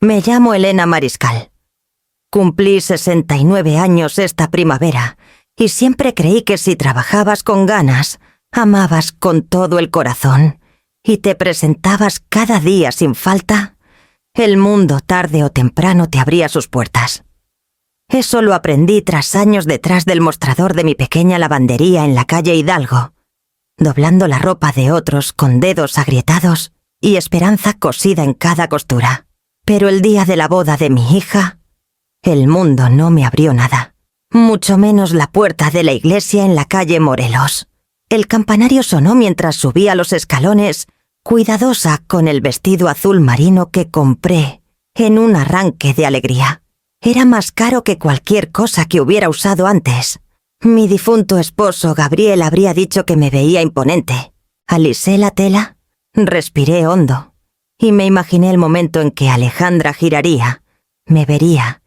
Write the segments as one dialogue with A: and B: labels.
A: Me llamo Elena Mariscal. Cumplí 69 años esta primavera y siempre creí que si trabajabas con ganas, amabas con todo el corazón y te presentabas cada día sin falta, el mundo tarde o temprano te abría sus puertas. Eso lo aprendí tras años detrás del mostrador de mi pequeña lavandería en la calle Hidalgo, doblando la ropa de otros con dedos agrietados y esperanza cosida en cada costura. Pero el día de la boda de mi hija, el mundo no me abrió nada, mucho menos la puerta de la iglesia en la calle Morelos. El campanario sonó mientras subía los escalones, cuidadosa con el vestido azul marino que compré en un arranque de alegría. Era más caro que cualquier cosa que hubiera usado antes. Mi difunto esposo Gabriel habría dicho que me veía imponente. Alisé la tela, respiré hondo y me imaginé el momento en que Alejandra giraría, me vería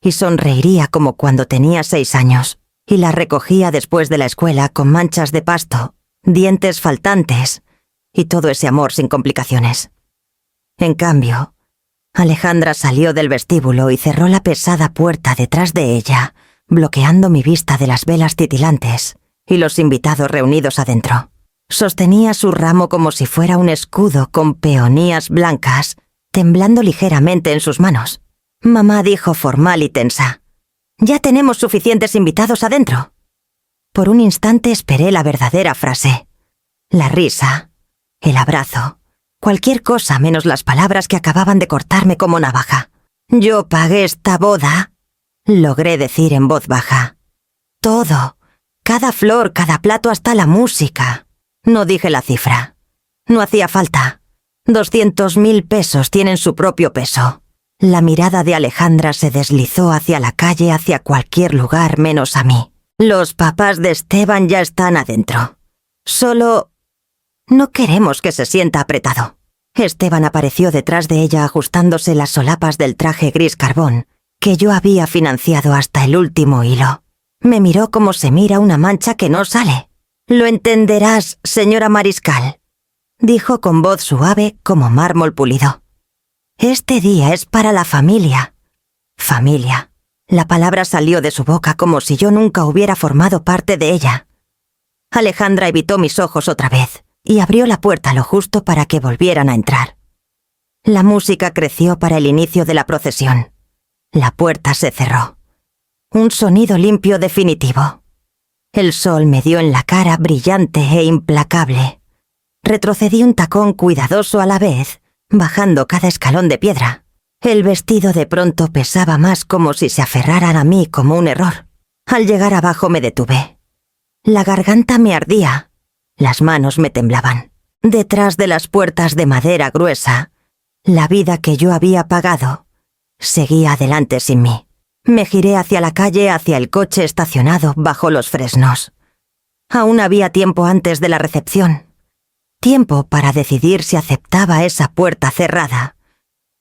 A: y sonreiría como cuando tenía 6 años y la recogía después de la escuela con manchas de pasto, dientes faltantes y todo ese amor sin complicaciones. En cambio, Alejandra salió del vestíbulo y cerró la pesada puerta detrás de ella, bloqueando mi vista de las velas titilantes y los invitados reunidos adentro. Sostenía su ramo como si fuera un escudo con peonías blancas, temblando ligeramente en sus manos. Mamá dijo formal y tensa: «Ya tenemos suficientes invitados adentro». Por un instante esperé la verdadera frase. La risa, el abrazo, cualquier cosa menos las palabras que acababan de cortarme como navaja. «Yo pagué esta boda», logré decir en voz baja. «Todo, cada flor, cada plato, hasta la música». No dije la cifra. No hacía falta. 200.000 pesos tienen su propio peso. La mirada de Alejandra se deslizó hacia la calle, hacia cualquier lugar menos a mí. «Los papás de Esteban ya están adentro. Solo no queremos que se sienta apretado». Esteban apareció detrás de ella ajustándose las solapas del traje gris carbón que yo había financiado hasta el último hilo. Me miró como se mira una mancha que no sale. «Lo entenderás, señora Mariscal», dijo con voz suave como mármol pulido. «Este día es para la familia». Familia. La palabra salió de su boca como si yo nunca hubiera formado parte de ella. Alejandra evitó mis ojos otra vez y abrió la puerta lo justo para que volvieran a entrar. La música creció para el inicio de la procesión. La puerta se cerró. Un sonido limpio definitivo. El sol me dio en la cara brillante e implacable. Retrocedí un tacón cuidadoso a la vez, bajando cada escalón de piedra. El vestido de pronto pesaba más como si se aferraran a mí como un error. Al llegar abajo me detuve. La garganta me ardía. Las manos me temblaban. Detrás de las puertas de madera gruesa, la vida que yo había pagado seguía adelante sin mí. Me giré hacia la calle, hacia el coche estacionado bajo los fresnos. Aún había tiempo antes de la recepción. Tiempo para decidir si aceptaba esa puerta cerrada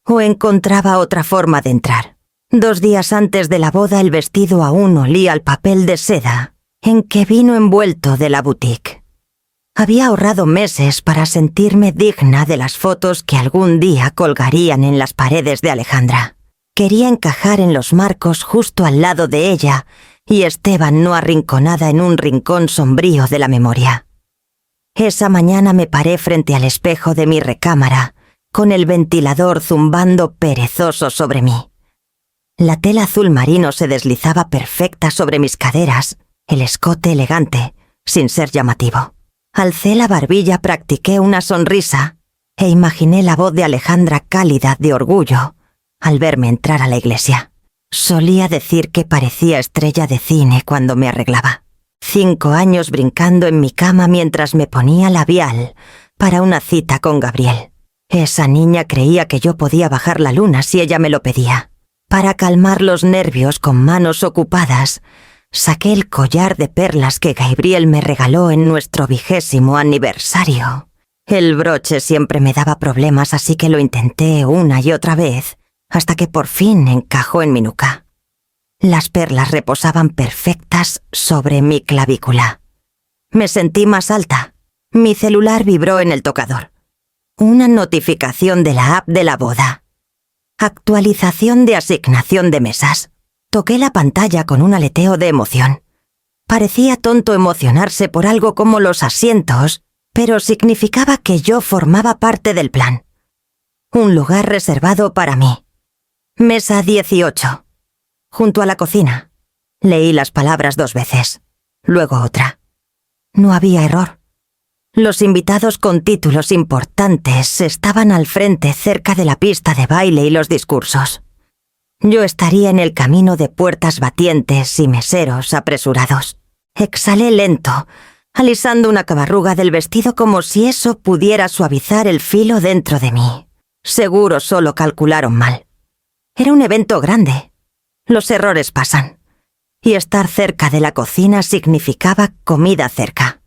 A: o encontraba otra forma de entrar. 2 días antes de la boda el vestido aún olía al papel de seda en que vino envuelto de la boutique. Había ahorrado meses para sentirme digna de las fotos que algún día colgarían en las paredes de Alejandra. Quería encajar en los marcos justo al lado de ella y Esteban no arrinconada en un rincón sombrío de la memoria. Esa mañana me paré frente al espejo de mi recámara, con el ventilador zumbando perezoso sobre mí. La tela azul marino se deslizaba perfecta sobre mis caderas, el escote elegante, sin ser llamativo. Alcé la barbilla, practiqué una sonrisa e imaginé la voz de Alejandra cálida de orgullo al verme entrar a la iglesia. Solía decir que parecía estrella de cine cuando me arreglaba. 5 años brincando en mi cama mientras me ponía labial para una cita con Gabriel. Esa niña creía que yo podía bajar la luna si ella me lo pedía. Para calmar los nervios con manos ocupadas, saqué el collar de perlas que Gabriel me regaló en nuestro 20º aniversario. El broche siempre me daba problemas, así que lo intenté una y otra vez, hasta que por fin encajó en mi nuca. Las perlas reposaban perfectas sobre mi clavícula. Me sentí más alta. Mi celular vibró en el tocador. Una notificación de la app de la boda. Actualización de asignación de mesas. Toqué la pantalla con un aleteo de emoción. Parecía tonto emocionarse por algo como los asientos, pero significaba que yo formaba parte del plan. Un lugar reservado para mí. Mesa 18. Junto a la cocina. Leí las palabras 2 veces. Luego otra. No había error. Los invitados con títulos importantes estaban al frente cerca de la pista de baile y los discursos. Yo estaría en el camino de puertas batientes y meseros apresurados. Exhalé lento, alisando una cabarruga del vestido como si eso pudiera suavizar el filo dentro de mí. Seguro solo calcularon mal. Era un evento grande. Los errores pasan. Y estar cerca de la cocina significaba comida cerca.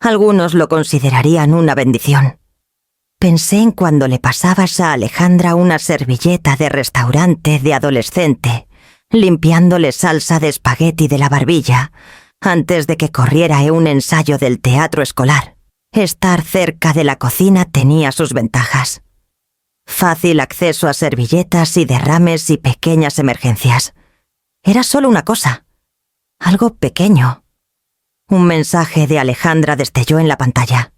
A: Algunos lo considerarían una bendición. Pensé en cuando le pasabas a Alejandra una servilleta de restaurante de adolescente, limpiándole salsa de espagueti de la barbilla, antes de que corriera un ensayo del teatro escolar. Estar cerca de la cocina tenía sus ventajas. Fácil acceso a servilletas y derrames y pequeñas emergencias. Era solo una cosa. Algo pequeño. Un mensaje de Alejandra destelló en la pantalla.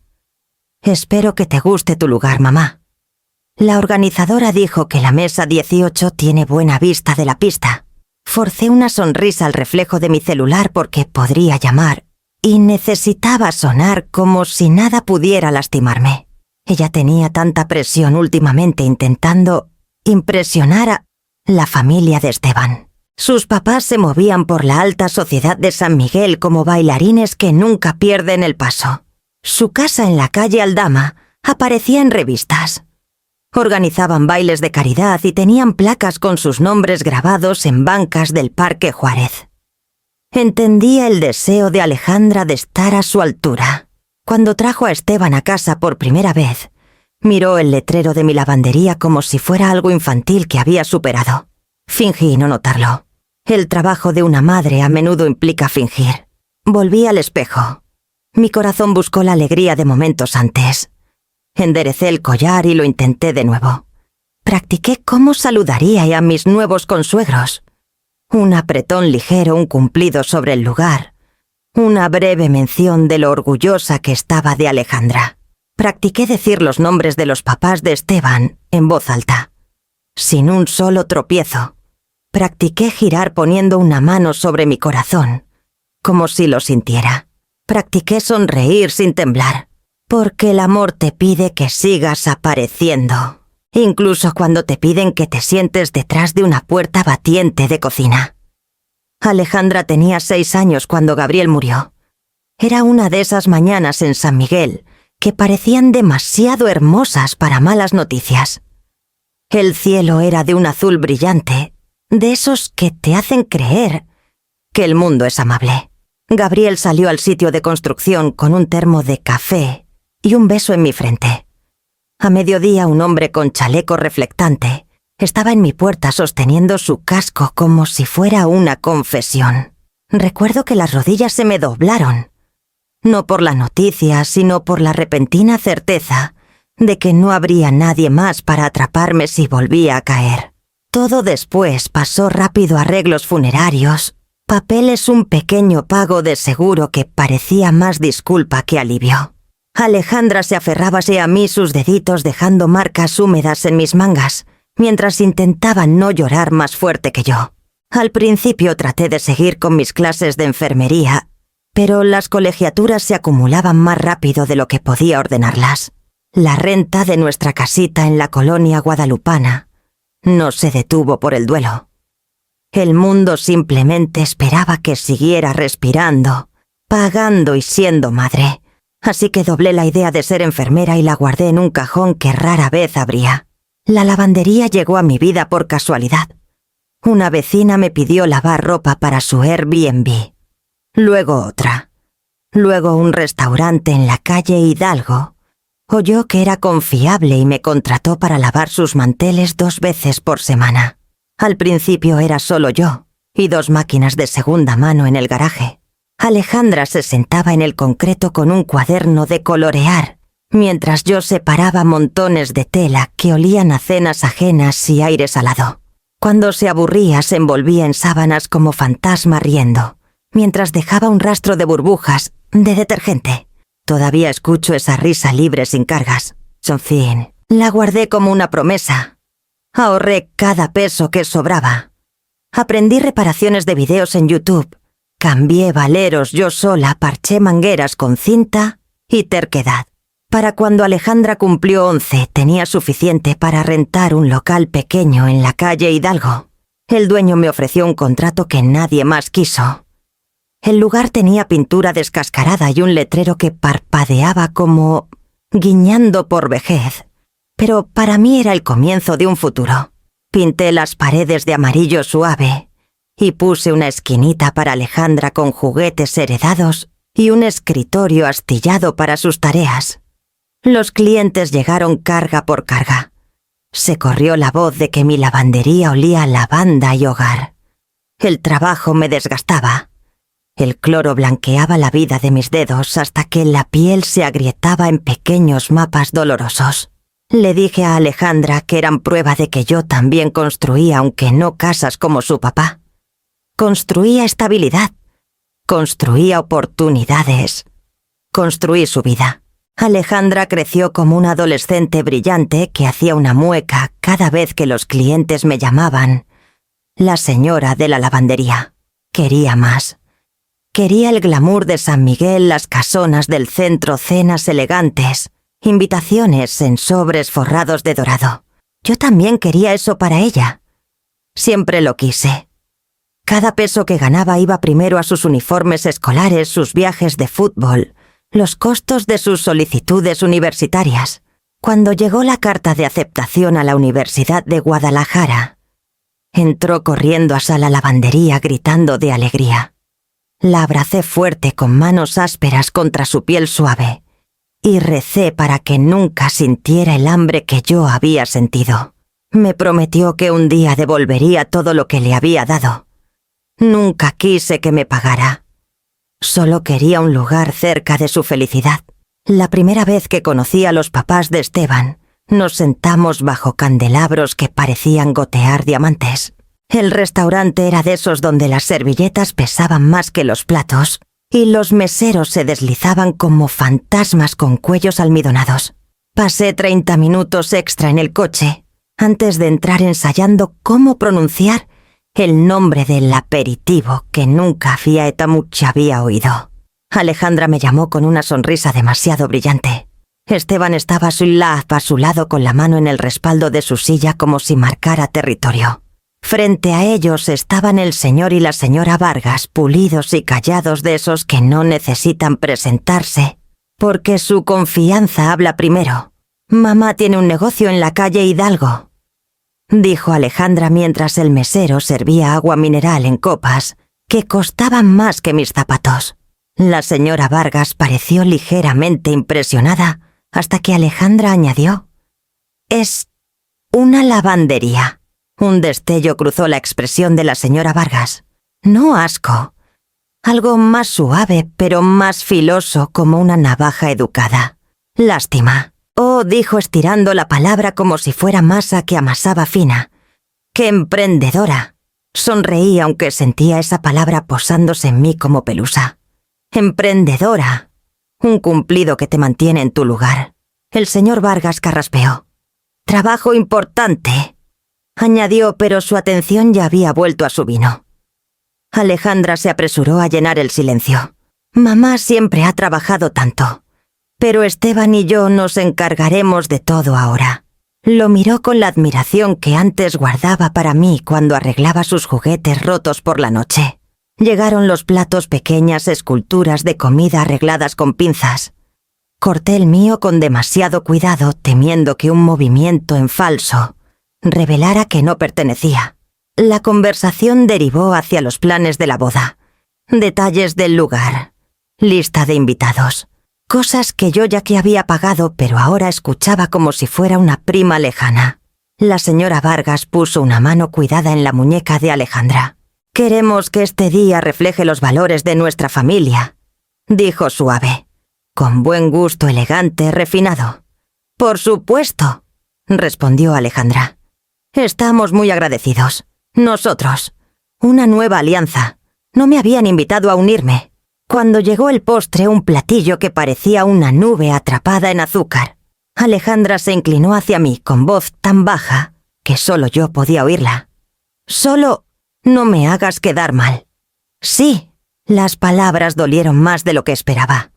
A: «Espero que te guste tu lugar, mamá». La organizadora dijo que la mesa 18 tiene buena vista de la pista. Forcé una sonrisa al reflejo de mi celular porque podría llamar, y necesitaba sonar como si nada pudiera lastimarme. Ella tenía tanta presión últimamente intentando impresionar a la familia de Esteban. Sus papás se movían por la alta sociedad de San Miguel como bailarines que nunca pierden el paso. Su casa en la calle Aldama aparecía en revistas. Organizaban bailes de caridad y tenían placas con sus nombres grabados en bancas del Parque Juárez. Entendía el deseo de Alejandra de estar a su altura. Cuando trajo a Esteban a casa por primera vez, miró el letrero de mi lavandería como si fuera algo infantil que había superado. Fingí no notarlo. El trabajo de una madre a menudo implica fingir. Volví al espejo. Mi corazón buscó la alegría de momentos antes. Enderecé el collar y lo intenté de nuevo. Practiqué cómo saludaría a mis nuevos consuegros. Un apretón ligero, un cumplido sobre el lugar. Una breve mención de lo orgullosa que estaba de Alejandra. Practiqué decir los nombres de los papás de Esteban en voz alta. Sin un solo tropiezo. Practiqué girar poniendo una mano sobre mi corazón, como si lo sintiera. Practiqué sonreír sin temblar, porque el amor te pide que sigas apareciendo, incluso cuando te piden que te sientes detrás de una puerta batiente de cocina. Alejandra tenía 6 años cuando Gabriel murió. Era una de esas mañanas en San Miguel que parecían demasiado hermosas para malas noticias. El cielo era de un azul brillante, de esos que te hacen creer que el mundo es amable. Gabriel salió al sitio de construcción con un termo de café y un beso en mi frente. A mediodía, un hombre con chaleco reflectante estaba en mi puerta sosteniendo su casco como si fuera una confesión. Recuerdo que las rodillas se me doblaron, no por la noticia, sino por la repentina certeza de que no habría nadie más para atraparme si volvía a caer. Todo después pasó rápido: arreglos funerarios, papeles, un pequeño pago de seguro que parecía más disculpa que alivio. Alejandra se aferrábase a mí, sus deditos dejando marcas húmedas en mis mangas, mientras intentaba no llorar más fuerte que yo. Al principio traté de seguir con mis clases de enfermería, pero las colegiaturas se acumulaban más rápido de lo que podía ordenarlas. La renta de nuestra casita en la colonia guadalupana no se detuvo por el duelo. El mundo simplemente esperaba que siguiera respirando, pagando y siendo madre. Así que doblé la idea de ser enfermera y la guardé en un cajón que rara vez abría. La lavandería llegó a mi vida por casualidad. Una vecina me pidió lavar ropa para su Airbnb. Luego otra. Luego un restaurante en la calle Hidalgo oyó que era confiable y me contrató para lavar sus manteles 2 veces por semana. Al principio era solo yo y 2 máquinas de segunda mano en el garaje. Alejandra se sentaba en el concreto con un cuaderno de colorear mientras yo separaba montones de tela que olían a cenas ajenas y aire salado. Cuando se aburría se envolvía en sábanas como fantasma riendo, mientras dejaba un rastro de burbujas de detergente. Todavía escucho esa risa libre sin cargas. En fin, la guardé como una promesa. Ahorré cada peso que sobraba. Aprendí reparaciones de videos en YouTube. Cambié valeros yo sola, parché mangueras con cinta y terquedad. Para cuando Alejandra cumplió 11, tenía suficiente para rentar un local pequeño en la calle Hidalgo. El dueño me ofreció un contrato que nadie más quiso. El lugar tenía pintura descascarada y un letrero que parpadeaba como guiñando por vejez. Pero para mí era el comienzo de un futuro. Pinté las paredes de amarillo suave y puse una esquinita para Alejandra con juguetes heredados y un escritorio astillado para sus tareas. Los clientes llegaron carga por carga. Se corrió la voz de que mi lavandería olía a lavanda y hogar. El trabajo me desgastaba. El cloro blanqueaba la vida de mis dedos hasta que la piel se agrietaba en pequeños mapas dolorosos. Le dije a Alejandra que eran prueba de que yo también construía, aunque no casas como su papá. Construía estabilidad. Construía oportunidades. Construí su vida. Alejandra creció como una adolescente brillante que hacía una mueca cada vez que los clientes me llamaban la señora de la lavandería. Quería más. Quería el glamour de San Miguel, las casonas del centro, cenas elegantes, invitaciones en sobres forrados de dorado. Yo también quería eso para ella. Siempre lo quise. Cada peso que ganaba iba primero a sus uniformes escolares, sus viajes de fútbol, los costos de sus solicitudes universitarias. Cuando llegó la carta de aceptación a la Universidad de Guadalajara, entró corriendo a la lavandería gritando de alegría. La abracé fuerte con manos ásperas contra su piel suave y recé para que nunca sintiera el hambre que yo había sentido. Me prometió que un día devolvería todo lo que le había dado. Nunca quise que me pagara. Solo quería un lugar cerca de su felicidad. La primera vez que conocí a los papás de Esteban, nos sentamos bajo candelabros que parecían gotear diamantes. El restaurante era de esos donde las servilletas pesaban más que los platos y los meseros se deslizaban como fantasmas con cuellos almidonados. Pasé 30 minutos extra en el coche antes de entrar ensayando cómo pronunciar el nombre del aperitivo que nunca Fiat Mucha había oído. Alejandra me llamó con una sonrisa demasiado brillante. Esteban estaba a su lado con la mano en el respaldo de su silla como si marcara territorio. Frente a ellos estaban el señor y la señora Vargas, pulidos y callados, de esos que no necesitan presentarse, porque su confianza habla primero. Mamá tiene un negocio en la calle Hidalgo, dijo Alejandra mientras el mesero servía agua mineral en copas que costaban más que mis zapatos. La señora Vargas pareció ligeramente impresionada hasta que Alejandra añadió: «Es una lavandería». Un destello cruzó la expresión de la señora Vargas. No asco. Algo más suave, pero más filoso, como una navaja educada. Lástima. Oh, dijo estirando la palabra como si fuera masa que amasaba fina. ¡Qué emprendedora! Sonreí aunque sentía esa palabra posándose en mí como pelusa. Emprendedora. Un cumplido que te mantiene en tu lugar. El señor Vargas carraspeó. Trabajo importante, añadió, pero su atención ya había vuelto a su vino. Alejandra se apresuró a llenar el silencio. Mamá siempre ha trabajado tanto, pero Esteban y yo nos encargaremos de todo ahora. Lo miró con la admiración que antes guardaba para mí cuando arreglaba sus juguetes rotos por la noche. Llegaron los platos, pequeñas esculturas de comida arregladas con pinzas. Corté el mío con demasiado cuidado, temiendo que un movimiento en falso revelara que no pertenecía. La conversación derivó hacia los planes de la boda, detalles del lugar, lista de invitados, cosas que yo ya que había pagado, pero ahora escuchaba como si fuera una prima lejana. La señora Vargas puso una mano cuidada en la muñeca de Alejandra. Queremos que este día refleje los valores de nuestra familia, dijo suave. con buen gusto elegante, refinado. «Por supuesto», respondió Alejandra. «Estamos muy agradecidos. Nosotros. Una nueva alianza. No me habían invitado a unirme». Cuando llegó el postre, un platillo que parecía una nube atrapada en azúcar, Alejandra se inclinó hacia mí con voz tan baja que solo yo podía oírla. «Solo no me hagas quedar mal». Sí, las palabras dolieron más de lo que esperaba.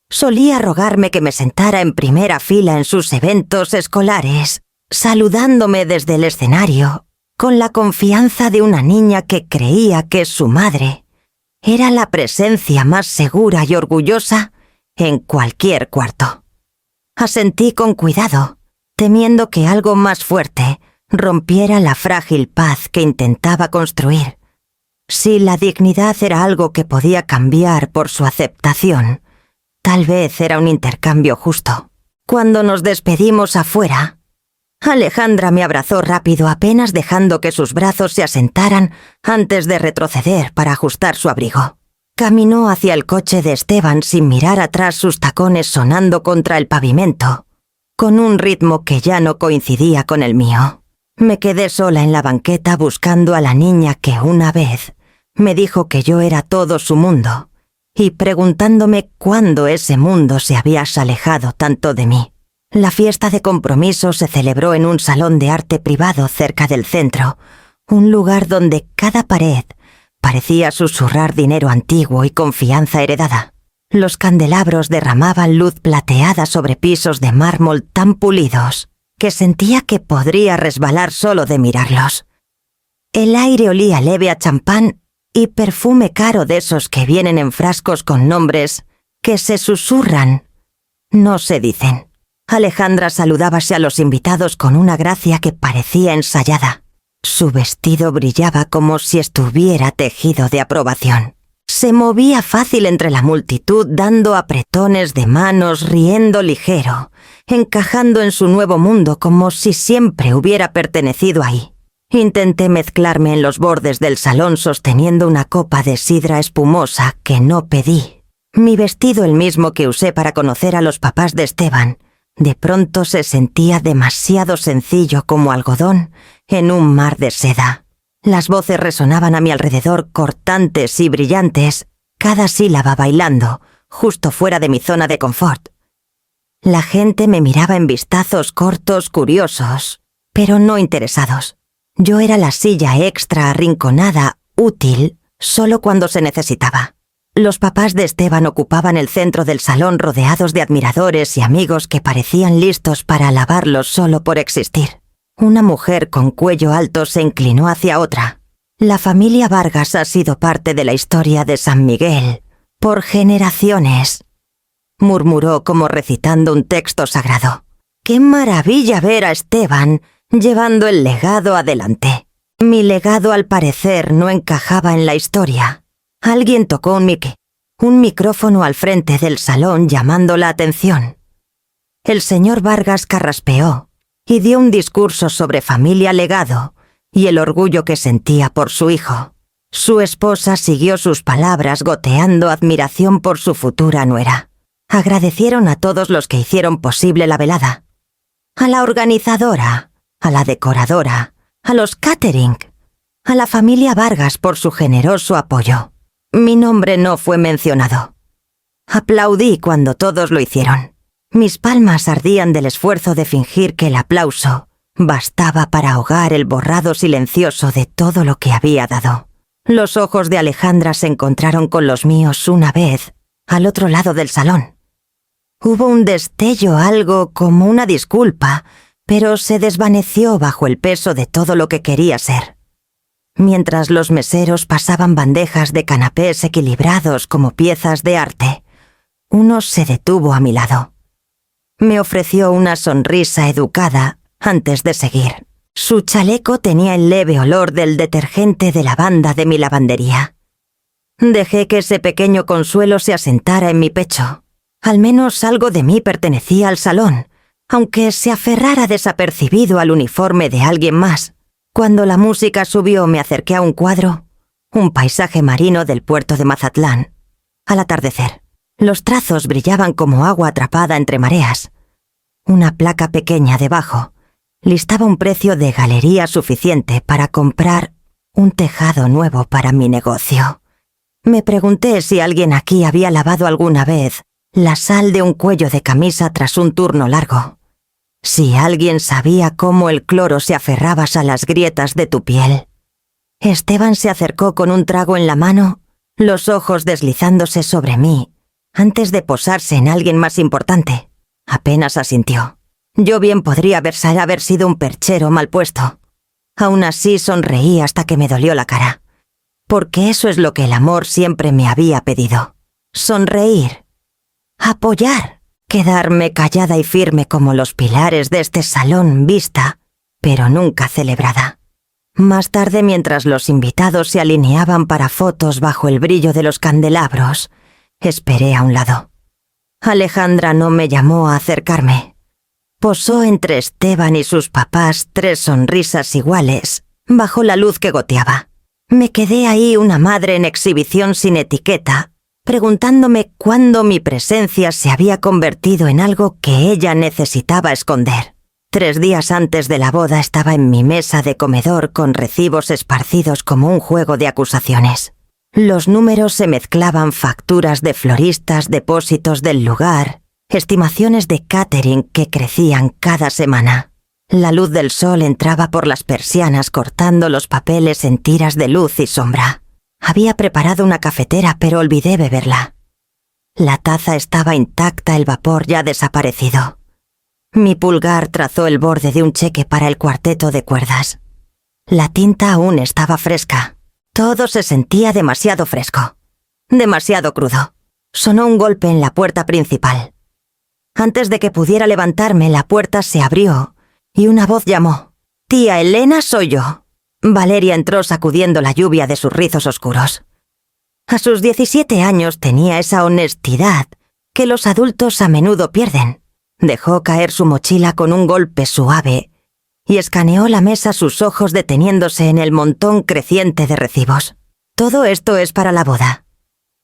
A: Solía rogarme que me sentara en primera fila en sus eventos escolares, saludándome desde el escenario, con la confianza de una niña que creía que su madre era la presencia más segura y orgullosa en cualquier cuarto. Asentí con cuidado, temiendo que algo más fuerte rompiera la frágil paz que intentaba construir. Si la dignidad era algo que podía cambiar por su aceptación, tal vez era un intercambio justo. Cuando nos despedimos afuera, Alejandra me abrazó rápido, apenas dejando que sus brazos se asentaran antes de retroceder para ajustar su abrigo. Caminó hacia el coche de Esteban sin mirar atrás, sus tacones sonando contra el pavimento, con un ritmo que ya no coincidía con el mío. Me quedé sola en la banqueta buscando a la niña que una vez me dijo que yo era todo su mundo, y preguntándome cuándo ese mundo se había alejado tanto de mí. La fiesta de compromiso se celebró en un salón de arte privado cerca del centro, un lugar donde cada pared parecía susurrar dinero antiguo y confianza heredada. Los candelabros derramaban luz plateada sobre pisos de mármol tan pulidos que sentía que podría resbalar solo de mirarlos. El aire olía leve a champán y perfume caro, de esos que vienen en frascos con nombres que se susurran, no se dicen. Alejandra saludábase a los invitados con una gracia que parecía ensayada. Su vestido brillaba como si estuviera tejido de aprobación. Se movía fácil entre la multitud, dando apretones de manos, riendo ligero, encajando en su nuevo mundo como si siempre hubiera pertenecido ahí. Intenté mezclarme en los bordes del salón sosteniendo una copa de sidra espumosa que no pedí. Mi vestido, el mismo que usé para conocer a los papás de Esteban, de pronto se sentía demasiado sencillo como algodón en un mar de seda. Las voces resonaban a mi alrededor, cortantes y brillantes, cada sílaba bailando, justo fuera de mi zona de confort. La gente me miraba en vistazos cortos, curiosos, pero no interesados. Yo era la silla extra arrinconada, útil, solo cuando se necesitaba. Los papás de Esteban ocupaban el centro del salón rodeados de admiradores y amigos que parecían listos para alabarlos solo por existir. Una mujer con cuello alto se inclinó hacia otra. La familia Vargas ha sido parte de la historia de San Miguel por generaciones, murmuró como recitando un texto sagrado. ¡Qué maravilla ver a Esteban llevando el legado adelante! Mi legado, al parecer, no encajaba en la historia. Alguien tocó un micrófono al frente del salón llamando la atención. El señor Vargas carraspeó y dio un discurso sobre familia, legado y el orgullo que sentía por su hijo. Su esposa siguió sus palabras goteando admiración por su futura nuera. Agradecieron a todos los que hicieron posible la velada. A la organizadora, a la decoradora, a los catering, a la familia Vargas por su generoso apoyo. Mi nombre no fue mencionado. Aplaudí cuando todos lo hicieron. Mis palmas ardían del esfuerzo de fingir que el aplauso bastaba para ahogar el borrado silencioso de todo lo que había dado. Los ojos de Alejandra se encontraron con los míos una vez, al otro lado del salón. Hubo un destello, algo como una disculpa, pero se desvaneció bajo el peso de todo lo que quería ser. Mientras los meseros pasaban bandejas de canapés equilibrados como piezas de arte, uno se detuvo a mi lado. Me ofreció una sonrisa educada antes de seguir. Su chaleco tenía el leve olor del detergente de lavanda de mi lavandería. Dejé que ese pequeño consuelo se asentara en mi pecho. Al menos algo de mí pertenecía al salón, aunque se aferrara desapercibido al uniforme de alguien más. Cuando la música subió, me acerqué a un cuadro, un paisaje marino del puerto de Mazatlán, al atardecer. Los trazos brillaban como agua atrapada entre mareas. Una placa pequeña debajo listaba un precio de galería suficiente para comprar un tejado nuevo para mi negocio. Me pregunté si alguien aquí había lavado alguna vez la sal de un cuello de camisa tras un turno largo. Si alguien sabía cómo el cloro se aferraba a las grietas de tu piel. Esteban se acercó con un trago en la mano, los ojos deslizándose sobre mí, antes de posarse en alguien más importante. Apenas asintió. Yo bien podría haber sido un perchero mal puesto. Aún así sonreí hasta que me dolió la cara. Porque eso es lo que el amor siempre me había pedido. Sonreír. Apoyar. Quedarme callada y firme como los pilares de este salón vista, pero nunca celebrada. Más tarde, mientras los invitados se alineaban para fotos bajo el brillo de los candelabros, esperé a un lado. Alejandra no me llamó a acercarme. Posó entre Esteban y sus papás 3 sonrisas iguales, bajo la luz que goteaba. Me quedé ahí una madre en exhibición sin etiqueta, preguntándome cuándo mi presencia se había convertido en algo que ella necesitaba esconder. 3 días antes de la boda estaba en mi mesa de comedor con recibos esparcidos como un juego de acusaciones. Los números se mezclaban: facturas de floristas, depósitos del lugar, estimaciones de catering que crecían cada semana. La luz del sol entraba por las persianas cortando los papeles en tiras de luz y sombra. Había preparado una cafetera, pero olvidé beberla. La taza estaba intacta, el vapor ya desaparecido. Mi pulgar trazó el borde de un cheque para el cuarteto de cuerdas. La tinta aún estaba fresca. Todo se sentía demasiado fresco. Demasiado crudo. Sonó un golpe en la puerta principal. Antes de que pudiera levantarme, la puerta se abrió y una voz llamó: «Tía Elena, soy yo». Valeria entró sacudiendo la lluvia de sus rizos oscuros. A sus 17 años tenía esa honestidad que los adultos a menudo pierden. Dejó caer su mochila con un golpe suave y escaneó la mesa, sus ojos deteniéndose en el montón creciente de recibos. «¿Todo esto es para la boda?»,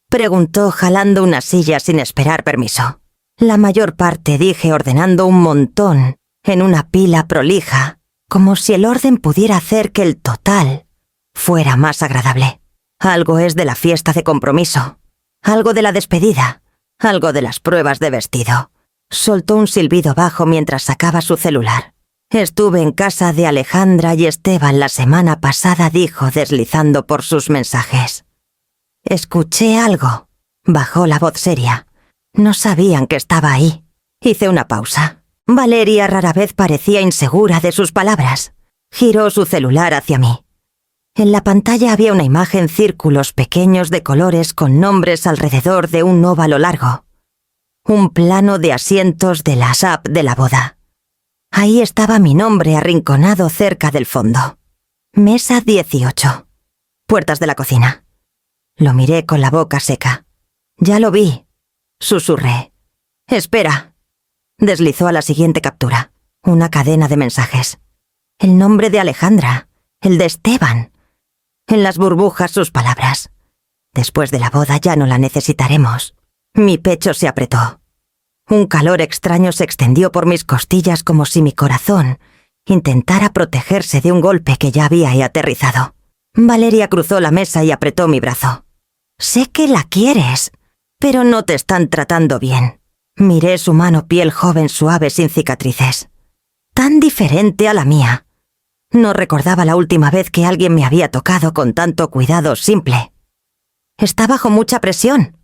A: preguntó jalando una silla sin esperar permiso. «La mayor parte», dije, ordenando un montón en una pila prolija, como si el orden pudiera hacer que el total fuera más agradable. «Algo es de la fiesta de compromiso, algo de la despedida, algo de las pruebas de vestido». Soltó un silbido bajo mientras sacaba su celular. «Estuve en casa de Alejandra y Esteban la semana pasada», dijo, deslizando por sus mensajes. «Escuché algo», bajó la voz seria. «No sabían que estaba ahí». Hice una pausa. Valeria rara vez parecía insegura de sus palabras. Giró su celular hacia mí. En la pantalla había una imagen: círculos pequeños de colores con nombres alrededor de un óvalo largo. Un plano de asientos de la SAP de la boda. Ahí estaba mi nombre arrinconado cerca del fondo. Mesa 18. Puertas de la cocina. Lo miré con la boca seca. «Ya lo vi», susurré. «Espera». Deslizó a la siguiente captura. Una cadena de mensajes. El nombre de Alejandra. El de Esteban. En las burbujas sus palabras: «Después de la boda ya no la necesitaremos». Mi pecho se apretó. Un calor extraño se extendió por mis costillas, como si mi corazón intentara protegerse de un golpe que ya había aterrizado. Valeria cruzó la mesa y apretó mi brazo. «Sé que la quieres, pero no te están tratando bien». Miré su mano, piel joven, suave, sin cicatrices. Tan diferente a la mía. No recordaba la última vez que alguien me había tocado con tanto cuidado simple. «Está bajo mucha presión»,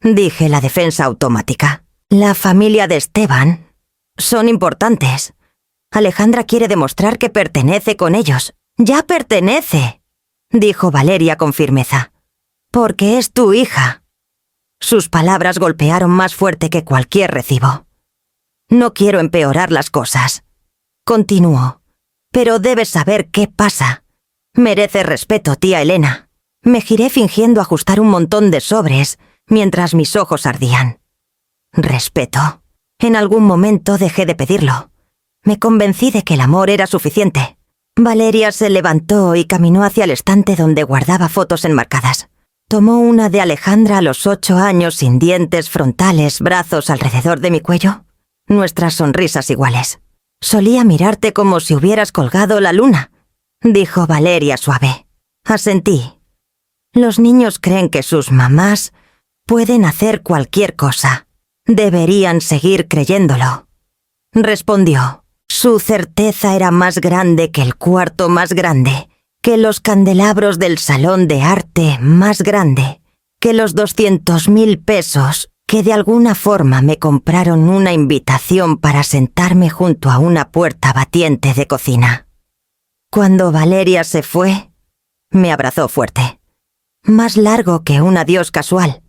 A: dije, la defensa automática. «La familia de Esteban son importantes. Alejandra quiere demostrar que pertenece con ellos». «Ya pertenece», dijo Valeria con firmeza. «Porque es tu hija». Sus palabras golpearon más fuerte que cualquier recibo. «No quiero empeorar las cosas», continuó, «pero debes saber qué pasa. Merece respeto, tía Elena». Me giré fingiendo ajustar un montón de sobres mientras mis ojos ardían. Respeto. En algún momento dejé de pedirlo. Me convencí de que el amor era suficiente. Valeria se levantó y caminó hacia el estante donde guardaba fotos enmarcadas. Tomó una de Alejandra a los 8 años sin dientes frontales, brazos alrededor de mi cuello. Nuestras sonrisas iguales. Solía mirarte como si hubieras colgado la luna, dijo Valeria suave. Asentí. Los niños creen que sus mamás pueden hacer cualquier cosa. Deberían seguir creyéndolo. Respondió. Su certeza era más grande que el cuarto más grande, que los candelabros del salón de arte más grande, que los 200.000 pesos que de alguna forma me compraron una invitación para sentarme junto a una puerta batiente de cocina. Cuando Valeria se fue, me abrazó fuerte. Más largo que un adiós casual,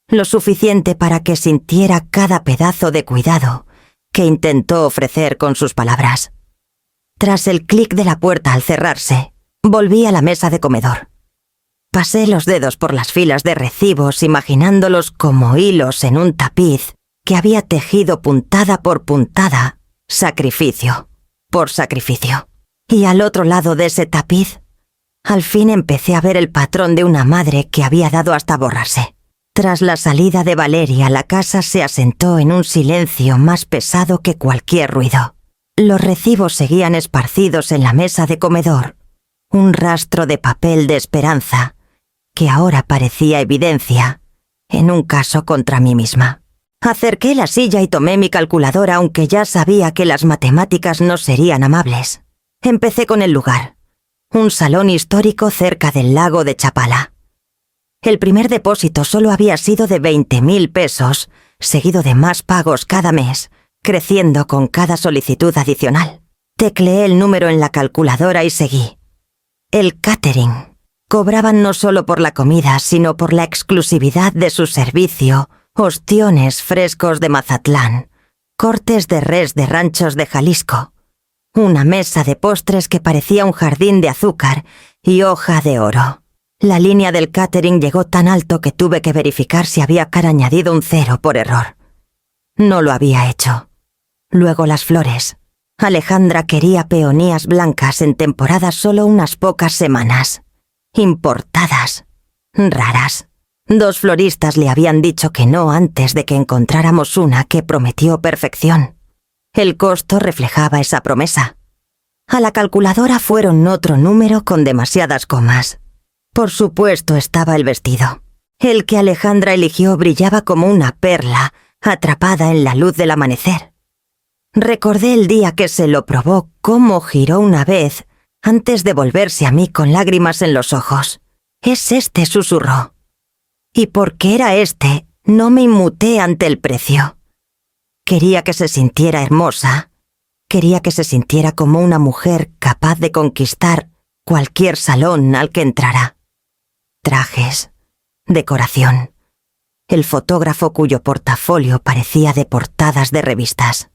A: lo suficiente para que sintiera cada pedazo de cuidado que intentó ofrecer con sus palabras. Tras el clic de la puerta al cerrarse, volví a la mesa de comedor. Pasé los dedos por las filas de recibos imaginándolos como hilos en un tapiz que había tejido puntada por puntada, sacrificio por sacrificio. Y al otro lado de ese tapiz, al fin empecé a ver el patrón de una madre que había dado hasta borrarse. Tras la salida de Valeria, la casa se asentó en un silencio más pesado que cualquier ruido. Los recibos seguían esparcidos en la mesa de comedor, un rastro de papel de esperanza, que ahora parecía evidencia, en un caso contra mí misma. Acerqué la silla y tomé mi calculadora, aunque ya sabía que las matemáticas no serían amables. Empecé con el lugar, un salón histórico cerca del lago de Chapala. El primer depósito solo había sido de 20.000 pesos, seguido de más pagos cada mes, creciendo con cada solicitud adicional. Tecleé el número en la calculadora y seguí. El catering. Cobraban no solo por la comida, sino por la exclusividad de su servicio, ostiones frescos de Mazatlán, cortes de res de ranchos de Jalisco, una mesa de postres que parecía un jardín de azúcar y hoja de oro. La línea del catering llegó tan alto que tuve que verificar si había añadido un 0 por error. No lo había hecho. Luego las flores. Alejandra quería peonías blancas en temporada solo unas pocas semanas. Importadas. Raras. 2 floristas le habían dicho que no antes de que encontráramos una que prometió perfección. El costo reflejaba esa promesa. A la calculadora fueron otro número con demasiadas comas. Por supuesto estaba el vestido. El que Alejandra eligió brillaba como una perla, atrapada en la luz del amanecer. Recordé el día que se lo probó, cómo giró una vez, antes de volverse a mí con lágrimas en los ojos. «Es este», susurró. Y porque era este, no me inmuté ante el precio. Quería que se sintiera hermosa. Quería que se sintiera como una mujer capaz de conquistar cualquier salón al que entrara. Trajes, decoración, el fotógrafo cuyo portafolio parecía de portadas de revistas,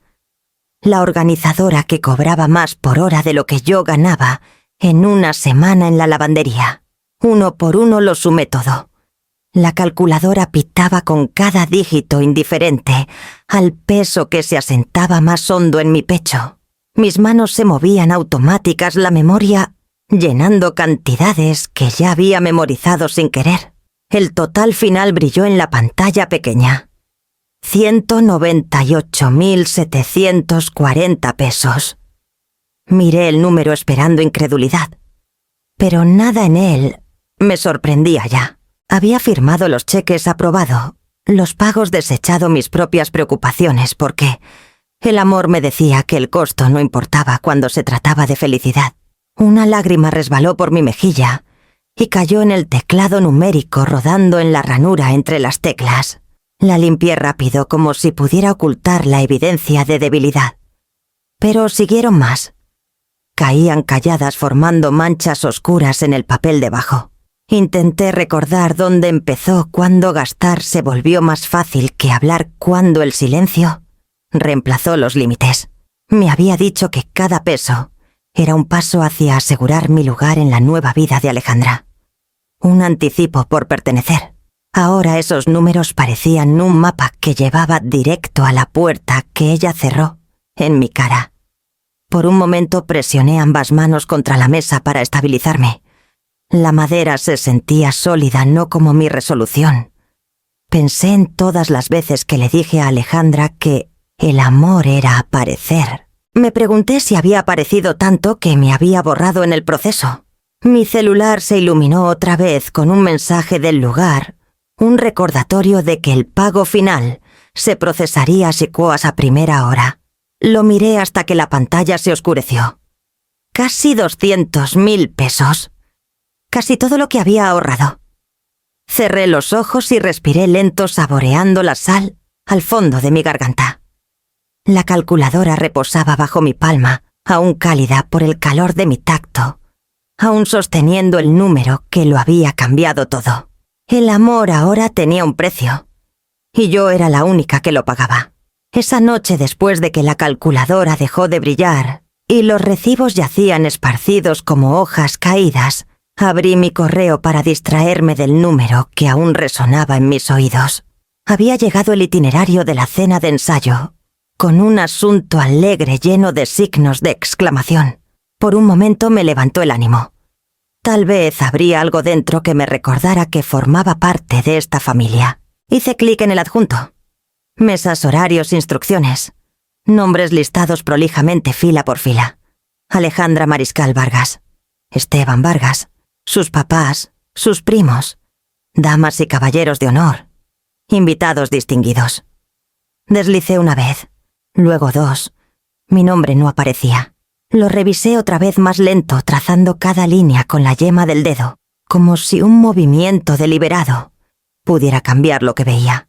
A: la organizadora que cobraba más por hora de lo que yo ganaba en una semana en la lavandería. Uno por uno lo sumé todo. La calculadora pitaba con cada dígito indiferente al peso que se asentaba más hondo en mi pecho. Mis manos se movían automáticas, la memoria llenando cantidades que ya había memorizado sin querer. El total final brilló en la pantalla pequeña. 198.740 pesos. Miré el número esperando incredulidad. Pero nada en él me sorprendía ya. Había firmado los cheques, aprobado, los pagos, desechado mis propias preocupaciones, porque el amor me decía que el costo no importaba cuando se trataba de felicidad. Una lágrima resbaló por mi mejilla y cayó en el teclado numérico rodando en la ranura entre las teclas. La limpié rápido como si pudiera ocultar la evidencia de debilidad. Pero siguieron más. Caían calladas formando manchas oscuras en el papel debajo. Intenté recordar dónde empezó, cuándo gastar se volvió más fácil que hablar, cuándo el silencio reemplazó los límites. Me había dicho que cada peso era un paso hacia asegurar mi lugar en la nueva vida de Alejandra. Un anticipo por pertenecer. Ahora esos números parecían un mapa que llevaba directo a la puerta que ella cerró en mi cara. Por un momento presioné ambas manos contra la mesa para estabilizarme. La madera se sentía sólida, no como mi resolución. Pensé en todas las veces que le dije a Alejandra que el amor era aparecer. Me pregunté si había aparecido tanto que me había borrado en el proceso. Mi celular se iluminó otra vez con un mensaje del lugar, un recordatorio de que el pago final se procesaría sicuas a primera hora. Lo miré hasta que la pantalla se oscureció. Casi 200.000 pesos. Casi todo lo que había ahorrado. Cerré los ojos y respiré lento saboreando la sal al fondo de mi garganta. La calculadora reposaba bajo mi palma, aún cálida por el calor de mi tacto, aún sosteniendo el número que lo había cambiado todo. El amor ahora tenía un precio, y yo era la única que lo pagaba. Esa noche, después de que la calculadora dejó de brillar y los recibos yacían esparcidos como hojas caídas, abrí mi correo para distraerme del número que aún resonaba en mis oídos. Había llegado el itinerario de la cena de ensayo, con un asunto alegre lleno de signos de exclamación. Por un momento me levantó el ánimo. Tal vez habría algo dentro que me recordara que formaba parte de esta familia. Hice clic en el adjunto. Mesas, horarios, instrucciones. Nombres listados prolijamente fila por fila. Alejandra Mariscal Vargas. Esteban Vargas. Sus papás. Sus primos. Damas y caballeros de honor. Invitados distinguidos. Deslicé una vez. Luego dos. Mi nombre no aparecía. Lo revisé otra vez más lento, trazando cada línea con la yema del dedo, como si un movimiento deliberado pudiera cambiar lo que veía.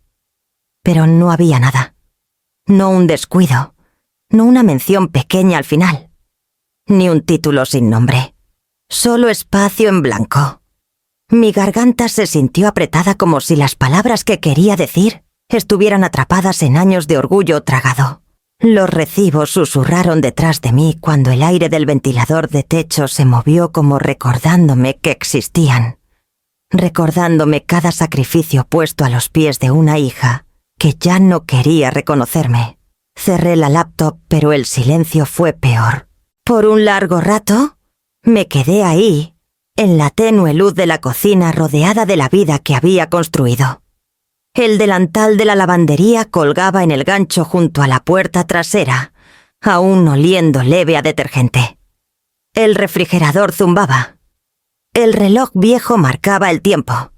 A: Pero no había nada. No un descuido, no una mención pequeña al final, ni un título sin nombre. Solo espacio en blanco. Mi garganta se sintió apretada como si las palabras que quería decir estuvieran atrapadas en años de orgullo tragado. Los recibos susurraron detrás de mí cuando el aire del ventilador de techo se movió como recordándome que existían, recordándome cada sacrificio puesto a los pies de una hija que ya no quería reconocerme. Cerré la laptop, pero el silencio fue peor. Por un largo rato, me quedé ahí, en la tenue luz de la cocina rodeada de la vida que había construido. El delantal de la lavandería colgaba en el gancho junto a la puerta trasera, aún oliendo leve a detergente. El refrigerador zumbaba. El reloj viejo marcaba el tiempo.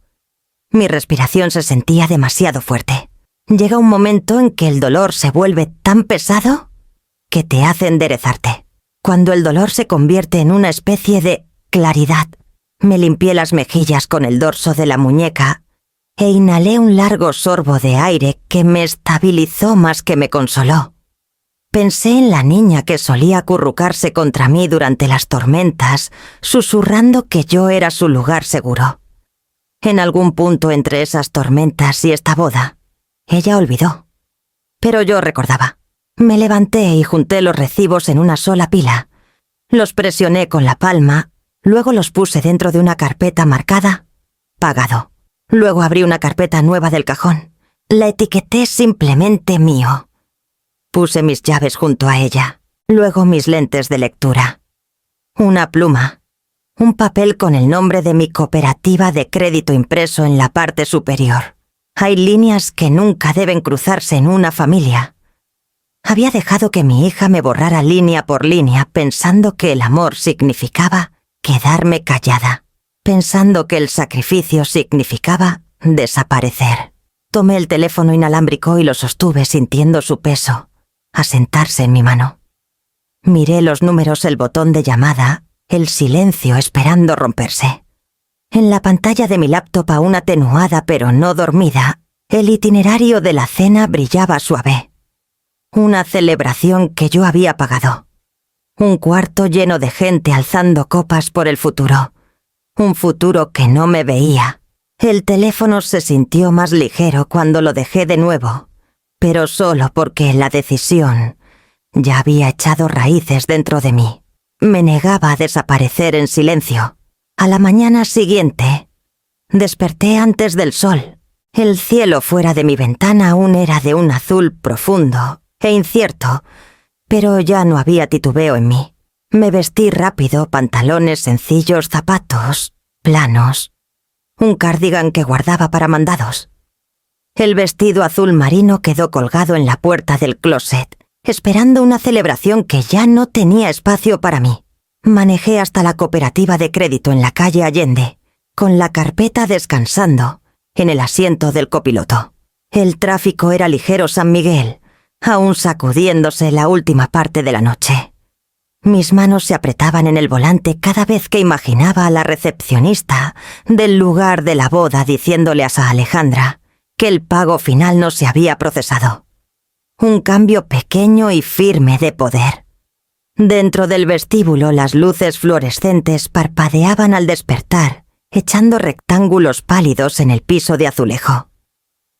A: Mi respiración se sentía demasiado fuerte. Llega un momento en que el dolor se vuelve tan pesado que te hace enderezarte. Cuando el dolor se convierte en una especie de claridad, me limpié las mejillas con el dorso de la muñeca e inhalé un largo sorbo de aire que me estabilizó más que me consoló. Pensé en la niña que solía acurrucarse contra mí durante las tormentas, susurrando que yo era su lugar seguro. En algún punto entre esas tormentas y esta boda, ella olvidó. Pero yo recordaba. Me levanté y junté los recibos en una sola pila. Los presioné con la palma, luego los puse dentro de una carpeta marcada «Pagado». Luego abrí una carpeta nueva del cajón. La etiqueté simplemente mío. Puse mis llaves junto a ella. Luego mis lentes de lectura. Una pluma. Un papel con el nombre de mi cooperativa de crédito impreso en la parte superior. Hay líneas que nunca deben cruzarse en una familia. Había dejado que mi hija me borrara línea por línea pensando que el amor significaba quedarme callada. Pensando que el sacrificio significaba desaparecer. Tomé el teléfono inalámbrico y lo sostuve sintiendo su peso, asentarse en mi mano. Miré los números, el botón de llamada, el silencio esperando romperse. En la pantalla de mi laptop, aún atenuada pero no dormida, el itinerario de la cena brillaba suave. Una celebración que yo había pagado. Un cuarto lleno de gente alzando copas por el futuro. Un futuro que no me veía. El teléfono se sintió más ligero cuando lo dejé de nuevo, pero solo porque la decisión ya había echado raíces dentro de mí. Me negaba a desaparecer en silencio. A la mañana siguiente, desperté antes del sol. El cielo fuera de mi ventana aún era de un azul profundo e incierto, pero ya no había titubeo en mí. Me vestí rápido, pantalones sencillos, zapatos, planos, un cardigan que guardaba para mandados. El vestido azul marino quedó colgado en la puerta del closet, esperando una celebración que ya no tenía espacio para mí. Manejé hasta la cooperativa de crédito en la calle Allende, con la carpeta descansando en el asiento del copiloto. El tráfico era ligero San Miguel, aún sacudiéndose la última parte de la noche. Mis manos se apretaban en el volante cada vez que imaginaba a la recepcionista del lugar de la boda diciéndole a Sa Alejandra que el pago final no se había procesado. Un cambio pequeño y firme de poder. Dentro del vestíbulo las luces fluorescentes parpadeaban al despertar, echando rectángulos pálidos en el piso de azulejo.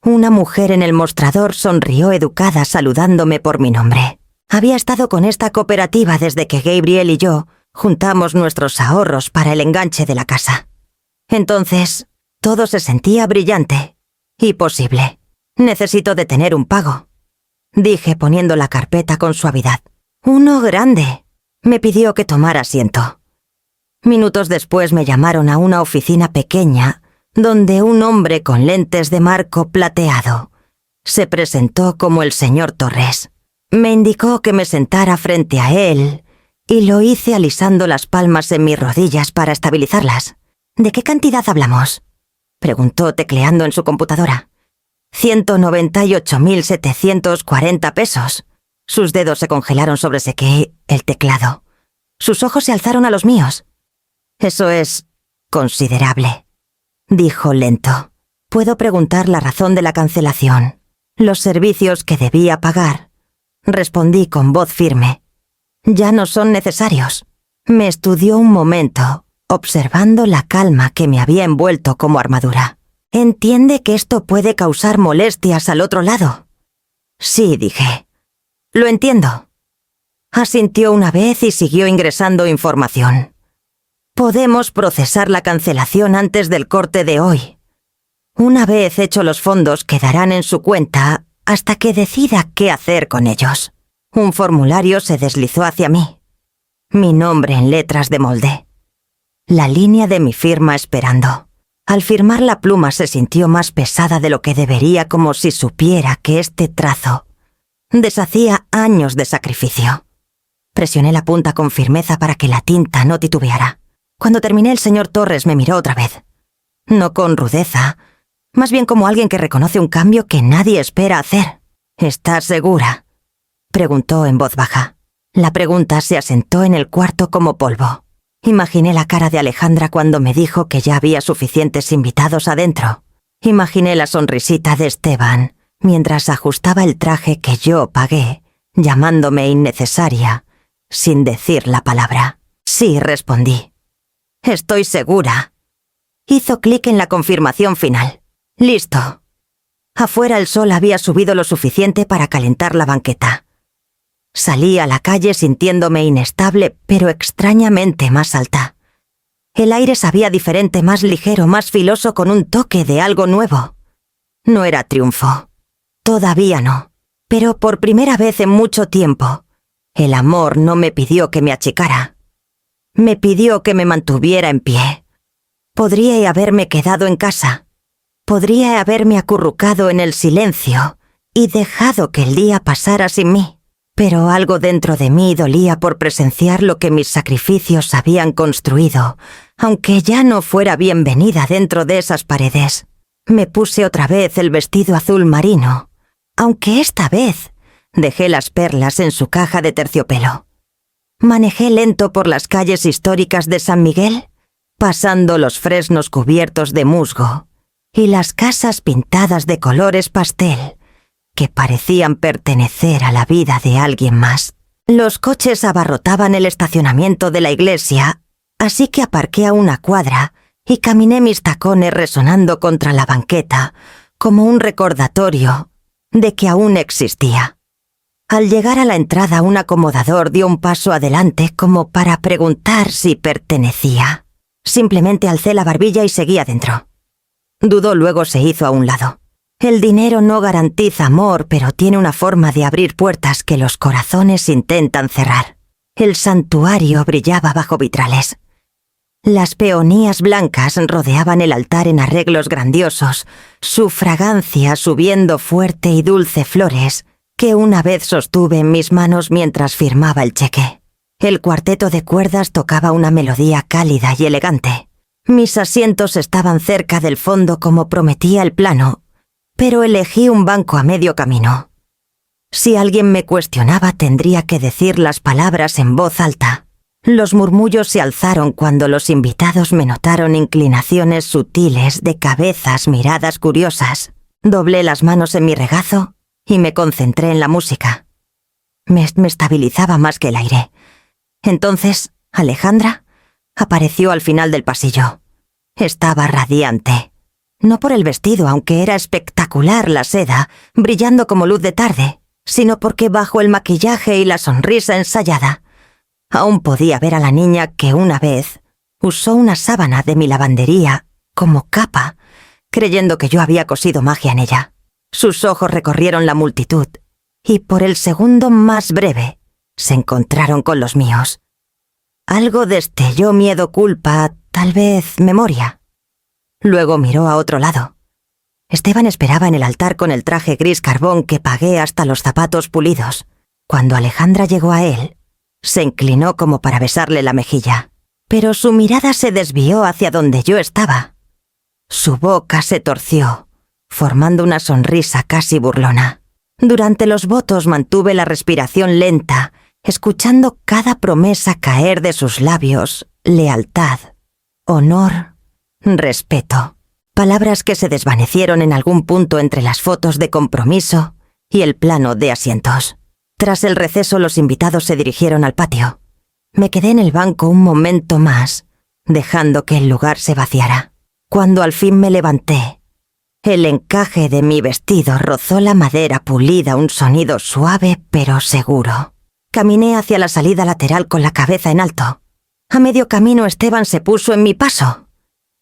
A: Una mujer en el mostrador sonrió educada saludándome por mi nombre. Había estado con esta cooperativa desde que Gabriel y yo juntamos nuestros ahorros para el enganche de la casa. Entonces, todo se sentía brillante y posible. Necesito detener un pago, dije poniendo la carpeta con suavidad. Uno grande. Me pidió que tomara asiento. Minutos después me llamaron a una oficina pequeña donde un hombre con lentes de marco plateado se presentó como el señor Torres. Me indicó que me sentara frente a él y lo hice alisando las palmas en mis rodillas para estabilizarlas. ¿De qué cantidad hablamos?, preguntó tecleando en su computadora. 198.740 pesos. Sus dedos se congelaron sobre el teclado. Sus ojos se alzaron a los míos. Eso es considerable, dijo lento. Puedo preguntar la razón de la cancelación, los servicios que debía pagar. Respondí con voz firme. Ya no son necesarios. Me estudió un momento, observando la calma que me había envuelto como armadura. ¿Entiende que esto puede causar molestias al otro lado? Sí, dije. Lo entiendo. Asintió una vez y siguió ingresando información. Podemos procesar la cancelación antes del corte de hoy. Una vez hecho los fondos quedarán en su cuenta hasta que decida qué hacer con ellos. Un formulario se deslizó hacia mí. Mi nombre en letras de molde. La línea de mi firma esperando. Al firmar la pluma se sintió más pesada de lo que debería, como si supiera que este trazo deshacía años de sacrificio. Presioné la punta con firmeza para que la tinta no titubeara. Cuando terminé, el señor Torres me miró otra vez. No con rudeza, más bien como alguien que reconoce un cambio que nadie espera hacer. ¿Estás segura?, preguntó en voz baja. La pregunta se asentó en el cuarto como polvo. Imaginé la cara de Alejandra cuando me dijo que ya había suficientes invitados adentro. Imaginé la sonrisita de Esteban mientras ajustaba el traje que yo pagué, llamándome innecesaria, sin decir la palabra. Sí, respondí. Estoy segura. Hizo clic en la confirmación final. Listo. Afuera el sol había subido lo suficiente para calentar la banqueta. Salí a la calle sintiéndome inestable, pero extrañamente más alta. El aire sabía diferente, más ligero, más filoso, con un toque de algo nuevo. No era triunfo. Todavía no. Pero por primera vez en mucho tiempo, el amor no me pidió que me achicara. Me pidió que me mantuviera en pie. Podría haberme quedado en casa. Podría haberme acurrucado en el silencio y dejado que el día pasara sin mí. Pero algo dentro de mí dolía por presenciar lo que mis sacrificios habían construido, aunque ya no fuera bienvenida dentro de esas paredes. Me puse otra vez el vestido azul marino, aunque esta vez dejé las perlas en su caja de terciopelo. Manejé lento por las calles históricas de San Miguel, pasando los fresnos cubiertos de musgo y las casas pintadas de colores pastel que parecían pertenecer a la vida de alguien más. Los coches abarrotaban el estacionamiento de la iglesia, así que aparqué a una cuadra y caminé mis tacones resonando contra la banqueta como un recordatorio de que aún existía. Al llegar a la entrada, un acomodador dio un paso adelante como para preguntar si pertenecía. Simplemente alcé la barbilla y seguí adentro. Dudó, luego se hizo a un lado. El dinero no garantiza amor, pero tiene una forma de abrir puertas que los corazones intentan cerrar. El santuario brillaba bajo vitrales. Las peonías blancas rodeaban el altar en arreglos grandiosos, su fragancia subiendo fuerte y dulce flores, que una vez sostuve en mis manos mientras firmaba el cheque. El cuarteto de cuerdas tocaba una melodía cálida y elegante. Mis asientos estaban cerca del fondo como prometía el plano, pero elegí un banco a medio camino. Si alguien me cuestionaba, tendría que decir las palabras en voz alta. Los murmullos se alzaron cuando los invitados me notaron inclinaciones sutiles de cabezas, miradas curiosas. Doblé las manos en mi regazo y me concentré en la música. Me estabilizaba más que el aire. Entonces, Alejandra apareció al final del pasillo. Estaba radiante. No por el vestido, aunque era espectacular la seda, brillando como luz de tarde, sino porque bajo el maquillaje y la sonrisa ensayada, aún podía ver a la niña que una vez usó una sábana de mi lavandería como capa, creyendo que yo había cosido magia en ella. Sus ojos recorrieron la multitud y por el segundo más breve se encontraron con los míos. Algo destelló miedo, culpa, tal vez memoria. Luego miró a otro lado. Esteban esperaba en el altar con el traje gris carbón que pagué hasta los zapatos pulidos. Cuando Alejandra llegó a él, se inclinó como para besarle la mejilla, pero su mirada se desvió hacia donde yo estaba. Su boca se torció, formando una sonrisa casi burlona. Durante los votos mantuve la respiración lenta, escuchando cada promesa caer de sus labios: lealtad, honor, respeto. Palabras que se desvanecieron en algún punto entre las fotos de compromiso y el plano de asientos. Tras el receso, los invitados se dirigieron al patio. Me quedé en el banco un momento más, dejando que el lugar se vaciara. Cuando al fin me levanté, el encaje de mi vestido rozó la madera pulida, un sonido suave pero seguro. Caminé hacia la salida lateral con la cabeza en alto. A medio camino Esteban se puso en mi paso.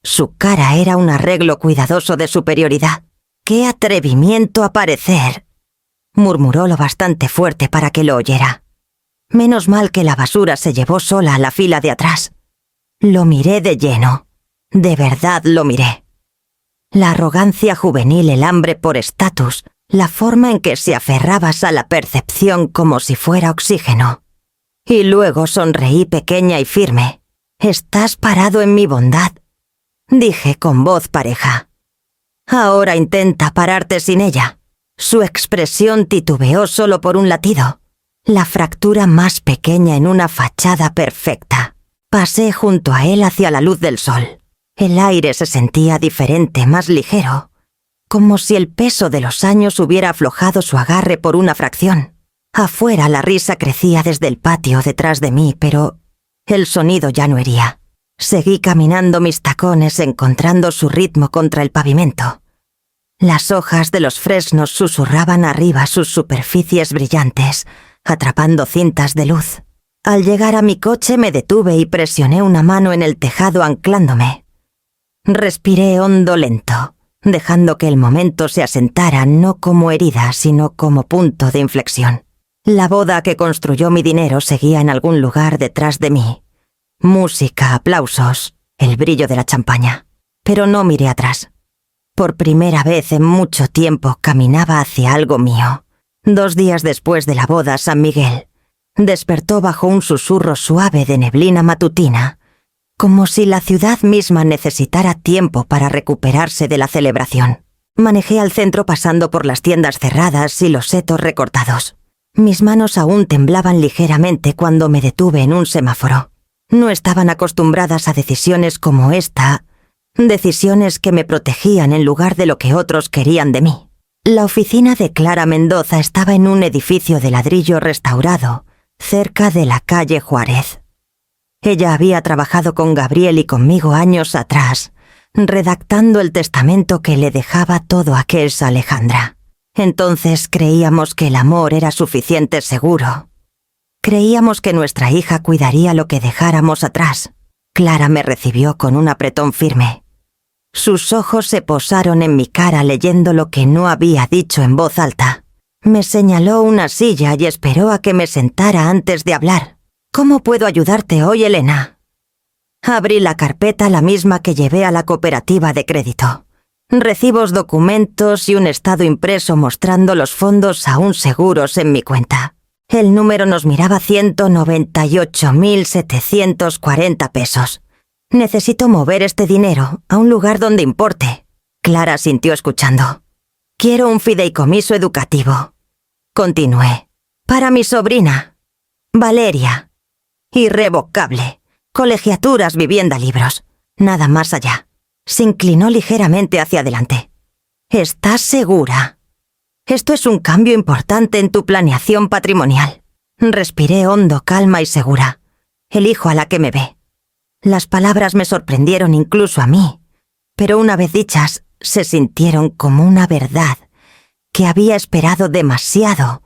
A: Su cara era un arreglo cuidadoso de superioridad. ¡Qué atrevimiento a parecer!, murmuró lo bastante fuerte para que lo oyera. Menos mal que la basura se llevó sola a la fila de atrás. Lo miré de lleno. De verdad lo miré. La arrogancia juvenil, el hambre por estatus, la forma en que se aferrabas a la percepción como si fuera oxígeno. Y luego sonreí pequeña y firme. «Estás parado en mi bondad», dije con voz pareja. «Ahora intenta pararte sin ella». Su expresión titubeó solo por un latido. La fractura más pequeña en una fachada perfecta. Pasé junto a él hacia la luz del sol. El aire se sentía diferente, más ligero, como si el peso de los años hubiera aflojado su agarre por una fracción. Afuera la risa crecía desde el patio detrás de mí, pero el sonido ya no hería. Seguí caminando mis tacones, encontrando su ritmo contra el pavimento. Las hojas de los fresnos susurraban arriba sus superficies brillantes, atrapando cintas de luz. Al llegar a mi coche me detuve y presioné una mano en el tejado anclándome. Respiré hondo lento, dejando que el momento se asentara no como herida, sino como punto de inflexión. La boda que construyó mi dinero seguía en algún lugar detrás de mí. Música, aplausos, el brillo de la champaña. Pero no miré atrás. Por primera vez en mucho tiempo caminaba hacia algo mío. 2 días después de la boda, San Miguel despertó bajo un susurro suave de neblina matutina, como si la ciudad misma necesitara tiempo para recuperarse de la celebración. Manejé al centro pasando por las tiendas cerradas y los setos recortados. Mis manos aún temblaban ligeramente cuando me detuve en un semáforo. No estaban acostumbradas a decisiones como esta, decisiones que me protegían en lugar de lo que otros querían de mí. La oficina de Clara Mendoza estaba en un edificio de ladrillo restaurado, cerca de la calle Juárez. Ella había trabajado con Gabriel y conmigo años atrás, redactando el testamento que le dejaba todo aquel a Alejandra. Entonces creíamos que el amor era suficiente seguro. Creíamos que nuestra hija cuidaría lo que dejáramos atrás. Clara me recibió con un apretón firme. Sus ojos se posaron en mi cara leyendo lo que no había dicho en voz alta. Me señaló una silla y esperó a que me sentara antes de hablar. «¿Cómo puedo ayudarte hoy, Elena?». Abrí la carpeta, la misma que llevé a la cooperativa de crédito. Recibos, documentos y un estado impreso mostrando los fondos aún seguros en mi cuenta. El número nos miraba 198.740 pesos. Necesito mover este dinero a un lugar donde importe. Clara sintió escuchando. Quiero un fideicomiso educativo. Continué. Para mi sobrina, Valeria. Irrevocable. Colegiaturas, vivienda, libros. Nada más allá. Se inclinó ligeramente hacia adelante. ¿Estás segura? Esto es un cambio importante en tu planeación patrimonial. Respiré hondo, calma y segura. Elijo a la que me ve. Las palabras me sorprendieron incluso a mí, pero una vez dichas, se sintieron como una verdad que había esperado demasiado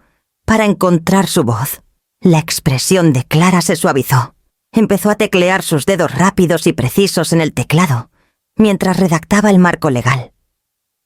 A: para encontrar su voz. La expresión de Clara se suavizó. Empezó a teclear sus dedos rápidos y precisos en el teclado, mientras redactaba el marco legal.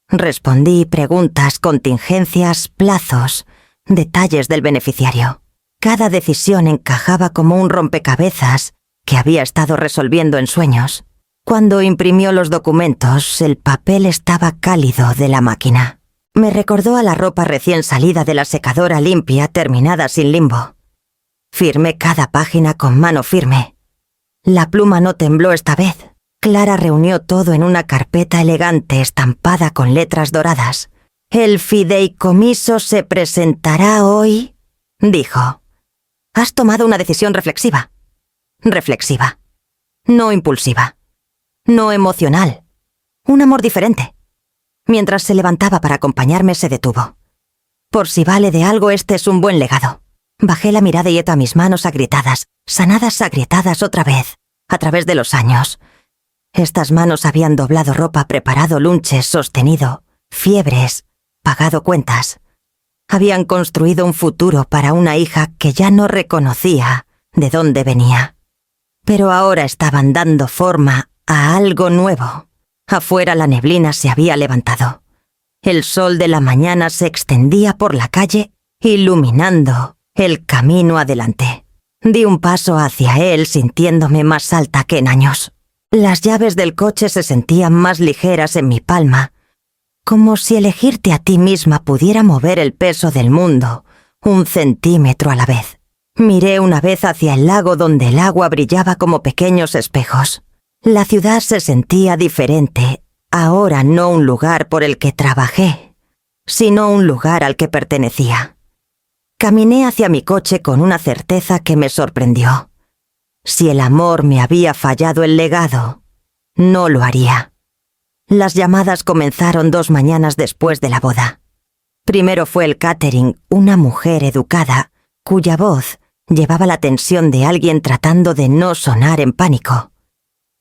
A: Respondí preguntas, contingencias, plazos, detalles del beneficiario. Cada decisión encajaba como un rompecabezas que había estado resolviendo en sueños. Cuando imprimió los documentos, el papel estaba cálido de la máquina. Me recordó a la ropa recién salida de la secadora limpia, terminada sin limbo. Firmé cada página con mano firme. La pluma no tembló esta vez. Clara reunió todo en una carpeta elegante estampada con letras doradas. «El fideicomiso se presentará hoy», dijo. «Has tomado una decisión reflexiva. Reflexiva. No impulsiva. No emocional. Un amor diferente». Mientras se levantaba para acompañarme, se detuvo. «Por si vale de algo, este es un buen legado». Bajé la mirada y até a mis manos agrietadas, sanadas agrietadas otra vez, a través de los años. Estas manos habían doblado ropa, preparado lunches, sostenido fiebres, pagado cuentas. Habían construido un futuro para una hija que ya no reconocía de dónde venía. Pero ahora estaban dando forma a algo nuevo. Afuera la neblina se había levantado. El sol de la mañana se extendía por la calle, iluminando el camino adelante. Di un paso hacia él sintiéndome más alta que en años. Las llaves del coche se sentían más ligeras en mi palma, como si elegirte a ti misma pudiera mover el peso del mundo 1 centímetro a la vez. Miré una vez hacia el lago donde el agua brillaba como pequeños espejos. La ciudad se sentía diferente, ahora no un lugar por el que trabajé, sino un lugar al que pertenecía. Caminé hacia mi coche con una certeza que me sorprendió. Si el amor me había fallado el legado, no lo haría. Las llamadas comenzaron 2 mañanas después de la boda. Primero fue el catering, una mujer educada, cuya voz llevaba la tensión de alguien tratando de no sonar en pánico.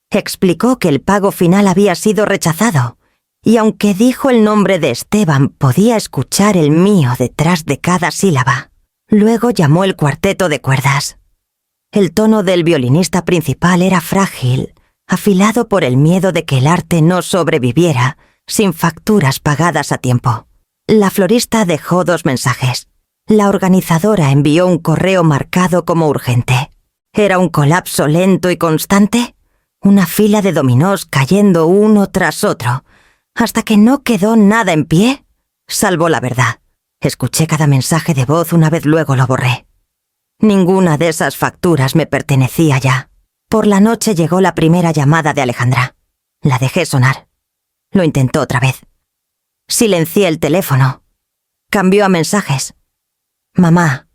A: Explicó que el pago final había sido rechazado, y aunque dijo el nombre de Esteban, podía escuchar el mío detrás de cada sílaba. Luego llamó el cuarteto de cuerdas. El tono del violinista principal era frágil, afilado por el miedo de que el arte no sobreviviera sin facturas pagadas a tiempo. La florista dejó 2 mensajes. La organizadora envió un correo marcado como urgente. ¿Era un colapso lento y constante? Una fila de dominós cayendo uno tras otro, hasta que no quedó nada en pie, salvo la verdad. Escuché cada mensaje de voz, una vez luego lo borré. Ninguna de esas facturas me pertenecía ya. Por la noche llegó la primera llamada de Alejandra. La dejé sonar. Lo intentó otra vez. Silencié el teléfono. Cambió a mensajes. «Mamá,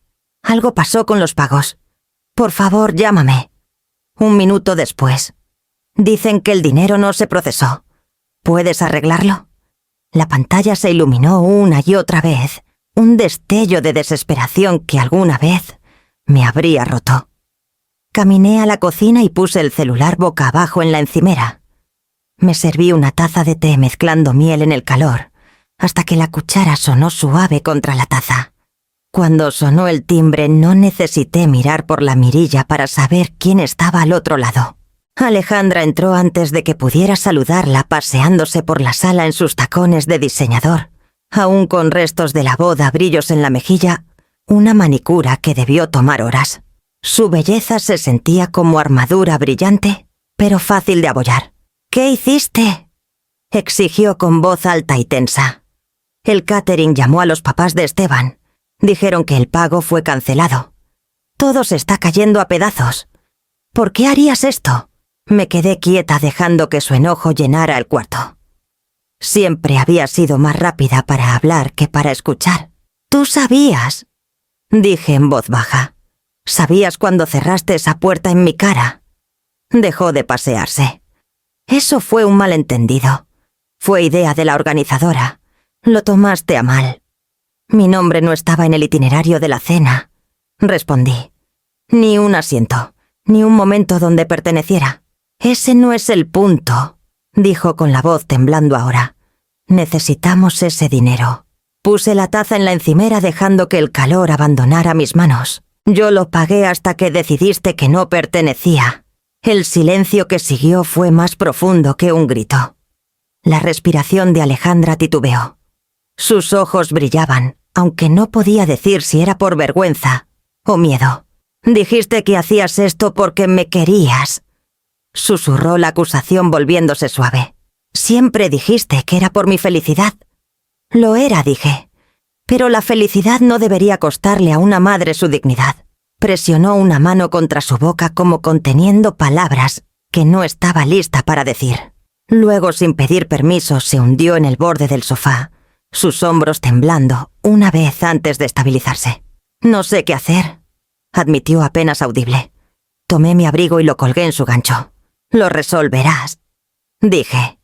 A: algo pasó con los pagos. Por favor, llámame». 1 minuto después. «Dicen que el dinero no se procesó. ¿Puedes arreglarlo?». La pantalla se iluminó una y otra vez, un destello de desesperación que alguna vez me habría roto. Caminé a la cocina y puse el celular boca abajo en la encimera. Me serví una taza de té mezclando miel en el calor, hasta que la cuchara sonó suave contra la taza. Cuando sonó el timbre no necesité mirar por la mirilla para saber quién estaba al otro lado. Alejandra entró antes de que pudiera saludarla, paseándose por la sala en sus tacones de diseñador, aún con restos de la boda, brillos en la mejilla, una manicura que debió tomar horas. Su belleza se sentía como armadura brillante pero fácil de abollar. «¿Qué hiciste?», exigió con voz alta y tensa. El catering llamó a los papás de Esteban. Dijeron que el pago fue cancelado. «Todo se está cayendo a pedazos. ¿Por qué harías esto?». Me quedé quieta dejando que su enojo llenara el cuarto. Siempre había sido más rápida para hablar que para escuchar. «Tú sabías», dije en voz baja. «Sabías cuando cerraste esa puerta en mi cara». Dejó de pasearse. «Eso fue un malentendido. Fue idea de la organizadora. Lo tomaste a mal». «Mi nombre no estaba en el itinerario de la cena», respondí. «Ni un asiento, ni un momento donde perteneciera». «Ese no es el punto», dijo con la voz temblando ahora. «Necesitamos ese dinero». Puse la taza en la encimera dejando que el calor abandonara mis manos. «Yo lo pagué hasta que decidiste que no pertenecía». El silencio que siguió fue más profundo que un grito. La respiración de Alejandra titubeó. Sus ojos brillaban, aunque no podía decir si era por vergüenza o miedo. «Dijiste que hacías esto porque me querías», susurró la acusación volviéndose suave. «Siempre dijiste que era por mi felicidad». «Lo era», dije. «Pero la felicidad no debería costarle a una madre su dignidad». Presionó una mano contra su boca como conteniendo palabras que no estaba lista para decir. Luego, sin pedir permiso, se hundió en el borde del sofá, sus hombros temblando una vez antes de estabilizarse. «No sé qué hacer», admitió apenas audible. Tomé mi abrigo y lo colgué en su gancho. «Lo resolverás», dije.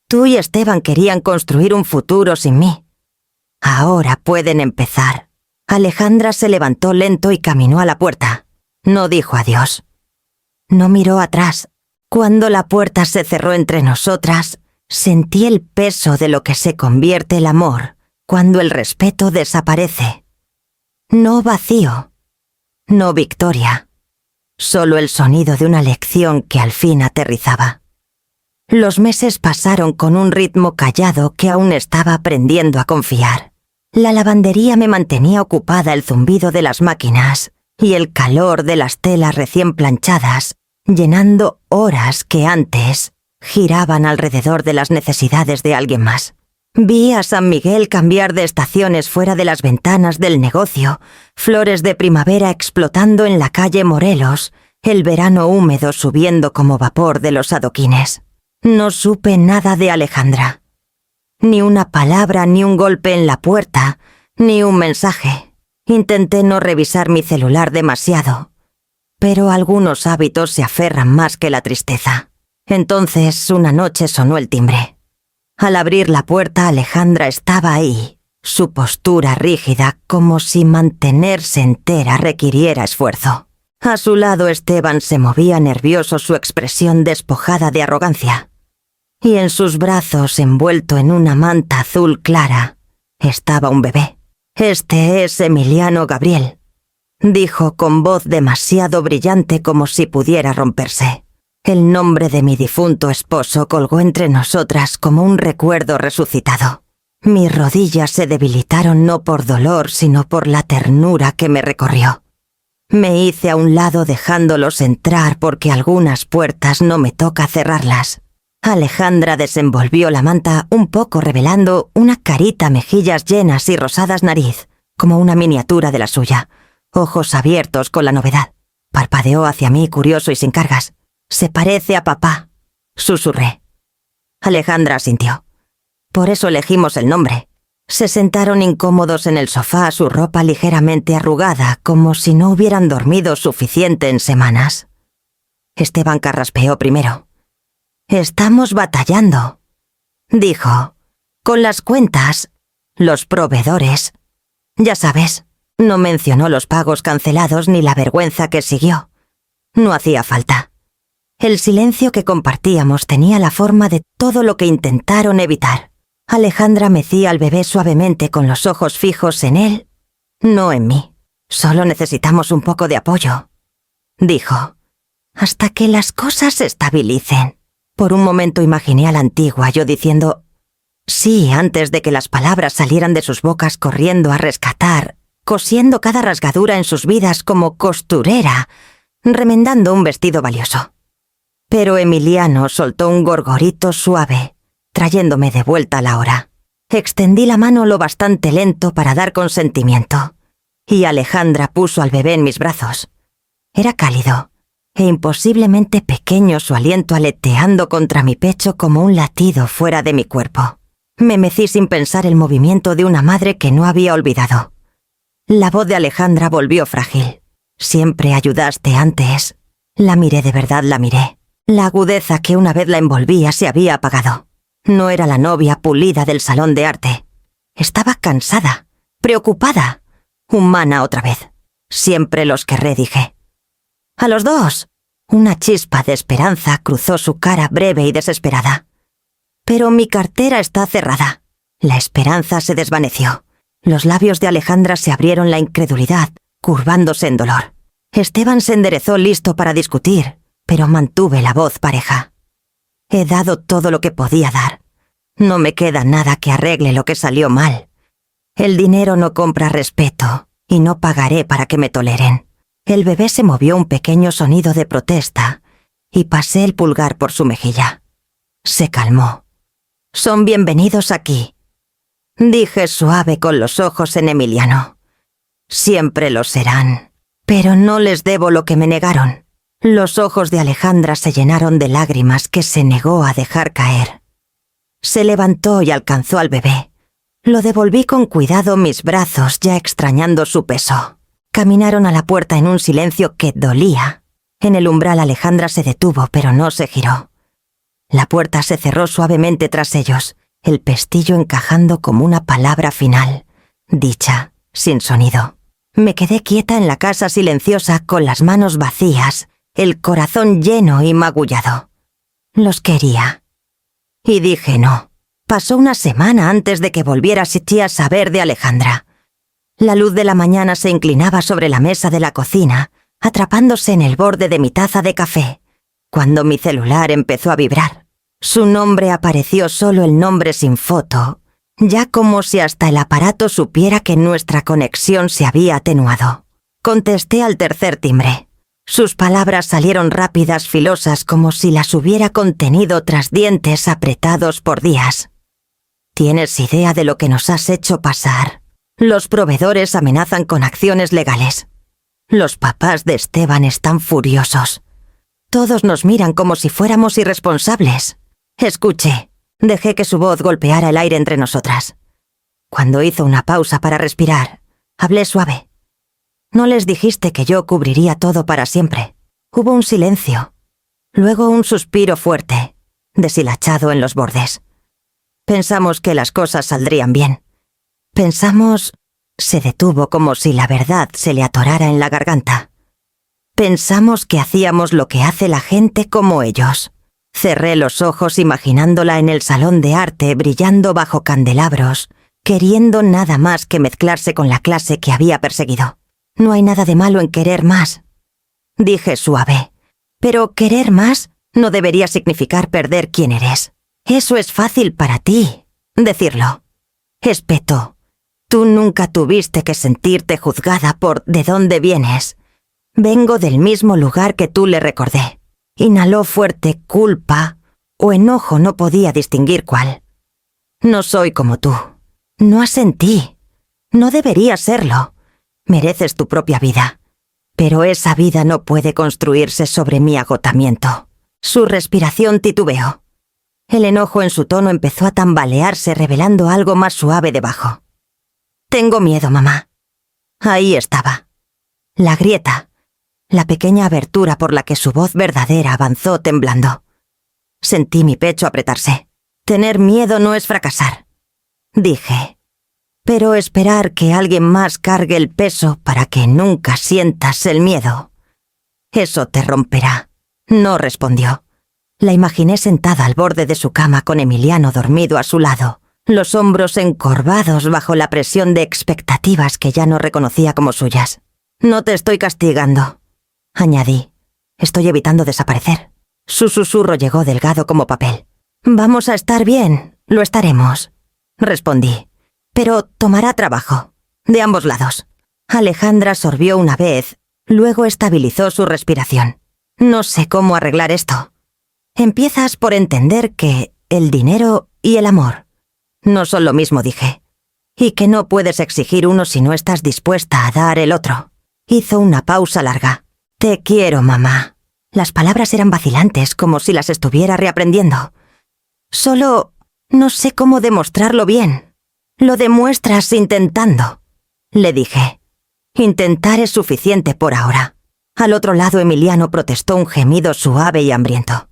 A: «Tú y Esteban querían construir un futuro sin mí. Ahora pueden empezar». Alejandra se levantó lento y caminó a la puerta. No dijo adiós. No miró atrás. Cuando la puerta se cerró entre nosotras, sentí el peso de lo que se convierte el amor cuando el respeto desaparece. No vacío, no victoria, solo el sonido de una lección que al fin aterrizaba. Los meses pasaron con un ritmo callado que aún estaba aprendiendo a confiar. La lavandería me mantenía ocupada el zumbido de las máquinas y el calor de las telas recién planchadas, llenando horas que antes giraban alrededor de las necesidades de alguien más. Vi a San Miguel cambiar de estaciones fuera de las ventanas del negocio, flores de primavera explotando en la calle Morelos, el verano húmedo subiendo como vapor de los adoquines. No supe nada de Alejandra. Ni una palabra, ni un golpe en la puerta, ni un mensaje. Intenté no revisar mi celular demasiado, pero algunos hábitos se aferran más que la tristeza. Entonces, una noche sonó el timbre. Al abrir la puerta, Alejandra estaba ahí, su postura rígida, como si mantenerse entera requiriera esfuerzo. A su lado, Esteban se movía nervioso, su expresión despojada de arrogancia. Y en sus brazos, envuelto en una manta azul clara, estaba un bebé. «Este es Emiliano Gabriel», dijo con voz demasiado brillante como si pudiera romperse. El nombre de mi difunto esposo colgó entre nosotras como un recuerdo resucitado. Mis rodillas se debilitaron no por dolor, sino por la ternura que me recorrió. Me hice a un lado dejándolos entrar porque algunas puertas no me toca cerrarlas. Alejandra desenvolvió la manta un poco revelando una carita, mejillas llenas y rosadas nariz, como una miniatura de la suya, ojos abiertos con la novedad. Parpadeó hacia mí curioso y sin cargas. «Se parece a papá», susurré. Alejandra asintió. «Por eso elegimos el nombre». Se sentaron incómodos en el sofá, su ropa ligeramente arrugada, como si no hubieran dormido suficiente en semanas. Esteban carraspeó primero. «Estamos batallando», dijo, «con las cuentas, los proveedores. Ya sabes». No mencionó los pagos cancelados ni la vergüenza que siguió. No hacía falta. El silencio que compartíamos tenía la forma de todo lo que intentaron evitar. Alejandra mecía al bebé suavemente con los ojos fijos en él, no en mí. «Solo necesitamos un poco de apoyo», dijo, «hasta que las cosas se estabilicen». Por un momento imaginé a la antigua yo diciendo sí antes de que las palabras salieran de sus bocas, corriendo a rescatar, cosiendo cada rasgadura en sus vidas como costurera, remendando un vestido valioso. Pero Emiliano soltó un gorgorito suave, trayéndome de vuelta a la hora. Extendí la mano lo bastante lento para dar consentimiento, y Alejandra puso al bebé en mis brazos. Era cálido, e imposiblemente pequeño su aliento aleteando contra mi pecho como un latido fuera de mi cuerpo. Me mecí sin pensar el movimiento de una madre que no había olvidado. La voz de Alejandra volvió frágil. Siempre ayudaste antes. La miré, de verdad la miré. La agudeza que una vez la envolvía se había apagado. No era la novia pulida del salón de arte. Estaba cansada, preocupada, humana otra vez. Siempre los querré, dije. ¡A los dos! Una chispa de esperanza cruzó su cara breve y desesperada. Pero mi cartera está cerrada. La esperanza se desvaneció. Los labios de Alejandra se abrieron la incredulidad, curvándose en dolor. Esteban se enderezó listo para discutir, pero mantuve la voz pareja. He dado todo lo que podía dar. No me queda nada que arregle lo que salió mal. El dinero no compra respeto, y no pagaré para que me toleren. El bebé se movió un pequeño sonido de protesta, y pasé el pulgar por su mejilla. Se calmó. Son bienvenidos aquí, dije suave con los ojos en Emiliano. Siempre lo serán, pero no les debo lo que me negaron. Los ojos de Alejandra se llenaron de lágrimas que se negó a dejar caer. Se levantó y alcanzó al bebé. Lo devolví con cuidado mis brazos, ya extrañando su peso. Caminaron a la puerta en un silencio que dolía. En el umbral Alejandra se detuvo, pero no se giró. La puerta se cerró suavemente tras ellos, el pestillo encajando como una palabra final, dicha, sin sonido. Me quedé quieta en la casa silenciosa con las manos vacías, el corazón lleno y magullado. Los quería. Y dije no. Pasó una semana antes de que volviera Sichi a saber de Alejandra. La luz de la mañana se inclinaba sobre la mesa de la cocina, atrapándose en el borde de mi taza de café, cuando mi celular empezó a vibrar. Su nombre apareció, solo el nombre sin foto, ya como si hasta el aparato supiera que nuestra conexión se había atenuado. Contesté al tercer timbre. Sus palabras salieron rápidas, filosas, como si las hubiera contenido tras dientes apretados por días. ¿Tienes idea de lo que nos has hecho pasar? Los proveedores amenazan con acciones legales. Los papás de Esteban están furiosos. Todos nos miran como si fuéramos irresponsables. Escuché. Dejé que su voz golpeara el aire entre nosotras. Cuando hizo una pausa para respirar, hablé suave. No les dijiste que yo cubriría todo para siempre. Hubo un silencio. Luego un suspiro fuerte, deshilachado en los bordes. Pensamos que las cosas saldrían bien. Pensamos... Se detuvo como si la verdad se le atorara en la garganta. Pensamos que hacíamos lo que hace la gente como ellos. Cerré los ojos imaginándola en el salón de arte brillando bajo candelabros, queriendo nada más que mezclarse con la clase que había perseguido. No hay nada de malo en querer más, dije suave. Pero querer más no debería significar perder quién eres. Eso es fácil para ti, decirlo. Espetó. Tú nunca tuviste que sentirte juzgada por de dónde vienes. Vengo del mismo lugar que tú, le recordé. Inhaló fuerte, culpa o enojo, no podía distinguir cuál. No soy como tú. No asentí. No deberías serlo. Mereces tu propia vida. Pero esa vida no puede construirse sobre mi agotamiento. Su respiración titubeó. El enojo en su tono empezó a tambalearse, revelando algo más suave debajo. Tengo miedo, mamá. Ahí estaba. La grieta. La pequeña abertura por la que su voz verdadera avanzó temblando. Sentí mi pecho apretarse. Tener miedo no es fracasar, dije. Pero esperar que alguien más cargue el peso para que nunca sientas el miedo. Eso te romperá. No respondió. La imaginé sentada al borde de su cama con Emiliano dormido a su lado, los hombros encorvados bajo la presión de expectativas que ya no reconocía como suyas. No te estoy castigando, añadí. Estoy evitando desaparecer. Su susurro llegó delgado como papel. Vamos a estar bien, lo estaremos, respondí. Pero tomará trabajo, de ambos lados. Alejandra sorbió una vez, luego estabilizó su respiración. No sé cómo arreglar esto. Empiezas por entender que el dinero y el amor no son lo mismo, dije, y que no puedes exigir uno si no estás dispuesta a dar el otro. Hizo una pausa larga. Te quiero, mamá. Las palabras eran vacilantes, como si las estuviera reaprendiendo. Solo no sé cómo demostrarlo bien. Lo demuestras intentando, le dije. Intentar es suficiente por ahora. Al otro lado, Emiliano protestó un gemido suave y hambriento.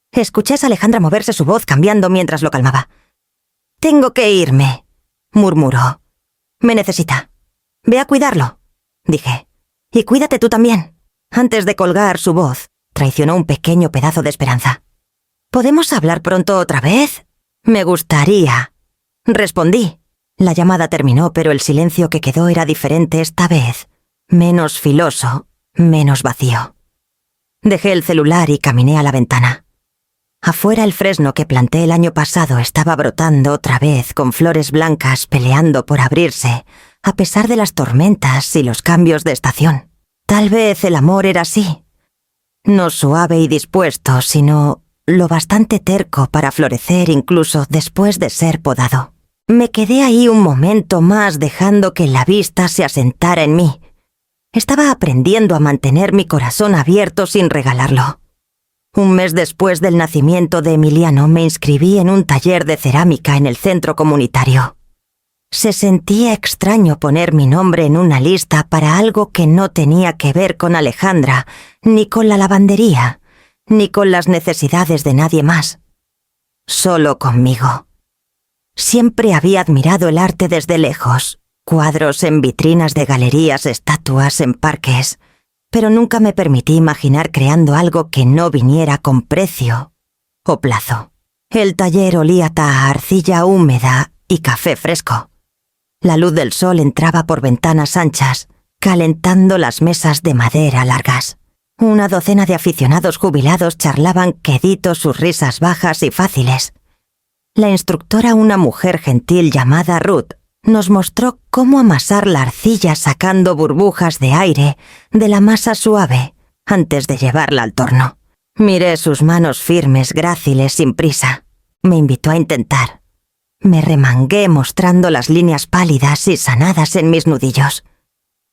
A: Escuché a Alejandra moverse su voz cambiando mientras lo calmaba. «Tengo que irme», murmuró. «Me necesita. Ve a cuidarlo», dije. «Y cuídate tú también». Antes de colgar, su voz traicionó un pequeño pedazo de esperanza. «¿Podemos hablar pronto otra vez?» «Me gustaría», respondí. La llamada terminó, pero el silencio que quedó era diferente esta vez. Menos filoso, menos vacío. Dejé el celular y caminé a la ventana. Afuera, el fresno que planté el año pasado estaba brotando otra vez con flores blancas peleando por abrirse, a pesar de las tormentas y los cambios de estación. Tal vez el amor era así. No suave y dispuesto, sino lo bastante terco para florecer incluso después de ser podado. Me quedé ahí un momento más dejando que la vista se asentara en mí. Estaba aprendiendo a mantener mi corazón abierto sin regalarlo. Un mes después del nacimiento de Emiliano me inscribí en un taller de cerámica en el centro comunitario. Se sentía extraño poner mi nombre en una lista para algo que no tenía que ver con Alejandra, ni con la lavandería, ni con las necesidades de nadie más. Solo conmigo. Siempre había admirado el arte desde lejos, cuadros en vitrinas de galerías, estatuas en parques, pero nunca me permití imaginar creando algo que no viniera con precio o plazo. El taller olía a arcilla húmeda y café fresco. La luz del sol entraba por ventanas anchas, calentando las mesas de madera largas. Una docena de aficionados jubilados charlaban queditos sus risas bajas y fáciles. La instructora, una mujer gentil llamada Ruth, nos mostró cómo amasar la arcilla sacando burbujas de aire de la masa suave antes de llevarla al torno. Miré sus manos firmes, gráciles, sin prisa. Me invitó a intentar. Me remangué mostrando las líneas pálidas y sanadas en mis nudillos.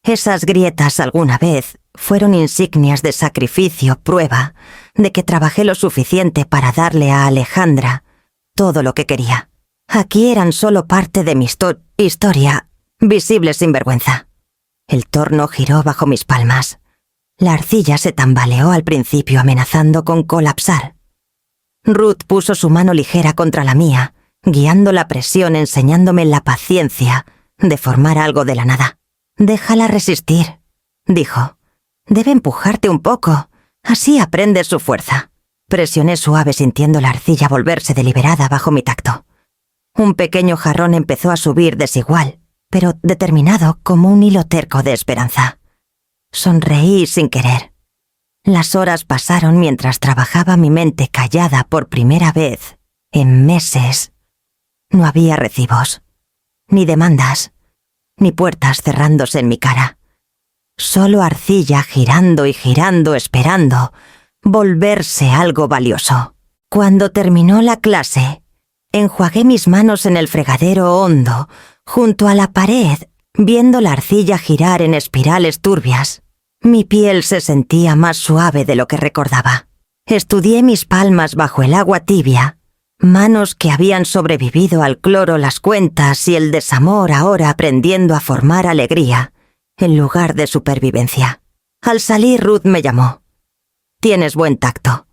A: Esas grietas alguna vez fueron insignias de sacrificio, prueba de que trabajé lo suficiente para darle a Alejandra todo lo que quería. Aquí eran solo parte de mi historia, visible sin vergüenza. El torno giró bajo mis palmas. La arcilla se tambaleó al principio, amenazando con colapsar. Ruth puso su mano ligera contra la mía, guiando la presión, enseñándome la paciencia de formar algo de la nada. «Déjala resistir», dijo. «Debe empujarte un poco, así aprendes su fuerza». Presioné suave sintiendo la arcilla volverse deliberada bajo mi tacto. Un pequeño jarrón empezó a subir desigual, pero determinado como un hilo terco de esperanza. Sonreí sin querer. Las horas pasaron mientras trabajaba mi mente callada por primera vez en meses. No había recibos, ni demandas, ni puertas cerrándose en mi cara. Solo arcilla girando y girando, esperando volverse algo valioso. Cuando terminó la clase, enjuagué mis manos en el fregadero hondo, junto a la pared, viendo la arcilla girar en espirales turbias. Mi piel se sentía más suave de lo que recordaba. Estudié mis palmas bajo el agua tibia, manos que habían sobrevivido al cloro, las cuentas y el desamor, ahora aprendiendo a formar alegría en lugar de supervivencia. Al salir, Ruth me llamó. «Tienes buen tacto.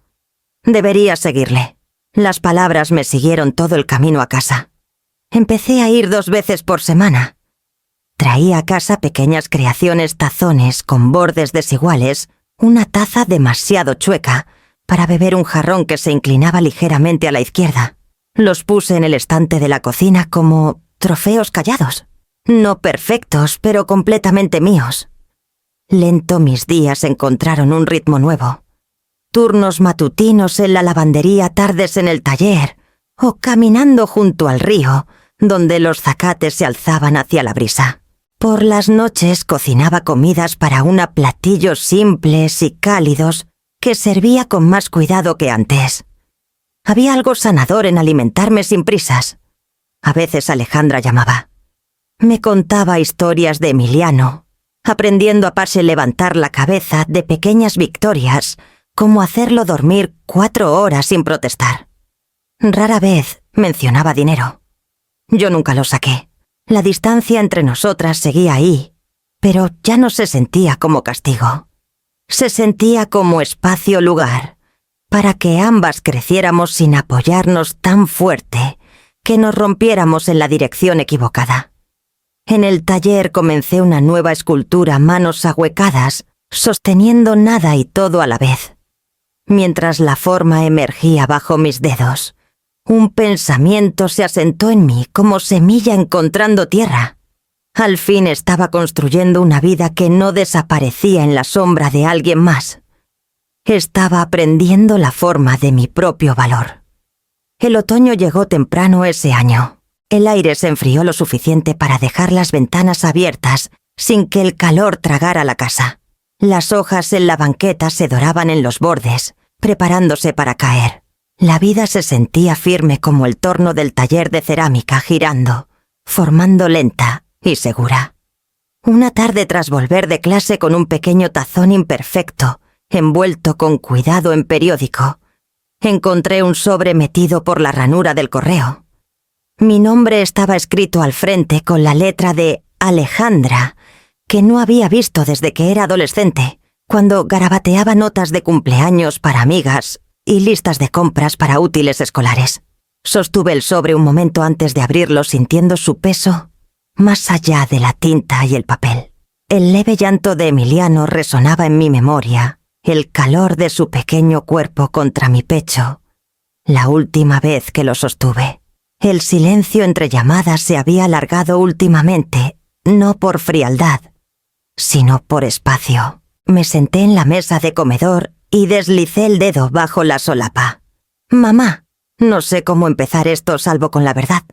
A: Deberías seguirle». Las palabras me siguieron todo el camino a casa. Empecé a ir 2 veces por semana. Traía a casa pequeñas creaciones, tazones con bordes desiguales, una taza demasiado chueca para beber, un jarrón que se inclinaba ligeramente a la izquierda. Los puse en el estante de la cocina como trofeos callados. No perfectos, pero completamente míos. Lento mis días encontraron un ritmo nuevo. Turnos matutinos en la lavandería, tardes en el taller, o caminando junto al río, donde los zacates se alzaban hacia la brisa. Por las noches cocinaba comidas para platillos simples y cálidos que servía con más cuidado que antes. Había algo sanador en alimentarme sin prisas. A veces Alejandra llamaba. Me contaba historias de Emiliano, aprendiendo a parse levantar la cabeza de pequeñas victorias, como hacerlo dormir 4 horas sin protestar. Rara vez mencionaba dinero. Yo nunca lo saqué. La distancia entre nosotras seguía ahí, pero ya no se sentía como castigo. Se sentía como espacio-lugar, para que ambas creciéramos sin apoyarnos tan fuerte que nos rompiéramos en la dirección equivocada. En el taller comencé una nueva escultura a manos ahuecadas, sosteniendo nada y todo a la vez. Mientras la forma emergía bajo mis dedos, un pensamiento se asentó en mí como semilla encontrando tierra. Al fin estaba construyendo una vida que no desaparecía en la sombra de alguien más. Estaba aprendiendo la forma de mi propio valor. El otoño llegó temprano ese año. El aire se enfrió lo suficiente para dejar las ventanas abiertas sin que el calor tragara la casa. Las hojas en la banqueta se doraban en los bordes, preparándose para caer. La vida se sentía firme como el torno del taller de cerámica girando, formando lenta y segura. Una tarde, tras volver de clase con un pequeño tazón imperfecto, envuelto con cuidado en periódico, encontré un sobre metido por la ranura del correo. Mi nombre estaba escrito al frente con la letra de Alejandra, que no había visto desde que era adolescente, cuando garabateaba notas de cumpleaños para amigas y listas de compras para útiles escolares. Sostuve el sobre un momento antes de abrirlo, sintiendo su peso más allá de la tinta y el papel. El leve llanto de Emiliano resonaba en mi memoria, el calor de su pequeño cuerpo contra mi pecho, la última vez que lo sostuve. El silencio entre llamadas se había alargado últimamente, no por frialdad, sino por espacio. Me senté en la mesa de comedor y deslicé el dedo bajo la solapa. «Mamá, no sé cómo empezar esto salvo con la verdad.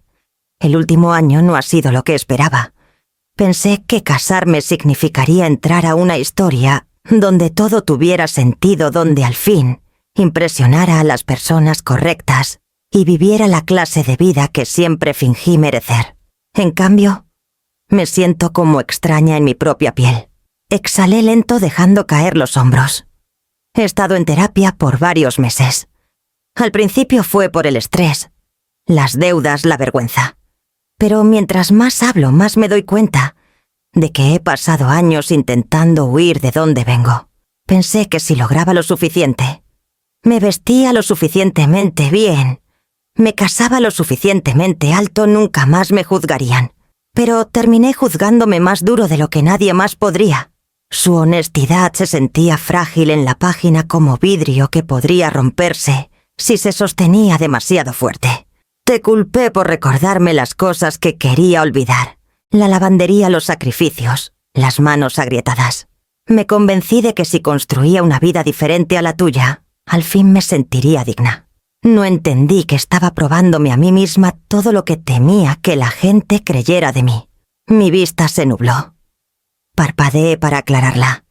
A: El último año no ha sido lo que esperaba. Pensé que casarme significaría entrar a una historia donde todo tuviera sentido, donde al fin impresionara a las personas correctas y viviera la clase de vida que siempre fingí merecer. En cambio, me siento como extraña en mi propia piel». Exhalé lento, dejando caer los hombros. He estado en terapia por varios meses. Al principio fue por el estrés, las deudas, la vergüenza. Pero mientras más hablo, más me doy cuenta de que he pasado años intentando huir de donde vengo. Pensé que si lograba lo suficiente, me vestía lo suficientemente bien, me casaba lo suficientemente alto, nunca más me juzgarían. Pero terminé juzgándome más duro de lo que nadie más podría. Su honestidad se sentía frágil en la página, como vidrio que podría romperse si se sostenía demasiado fuerte. Te culpé por recordarme las cosas que quería olvidar. La lavandería, los sacrificios, las manos agrietadas. Me convencí de que si construía una vida diferente a la tuya, al fin me sentiría digna. No entendí que estaba probándome a mí misma todo lo que temía que la gente creyera de mí. Mi vista se nubló. Parpadeé para aclararla.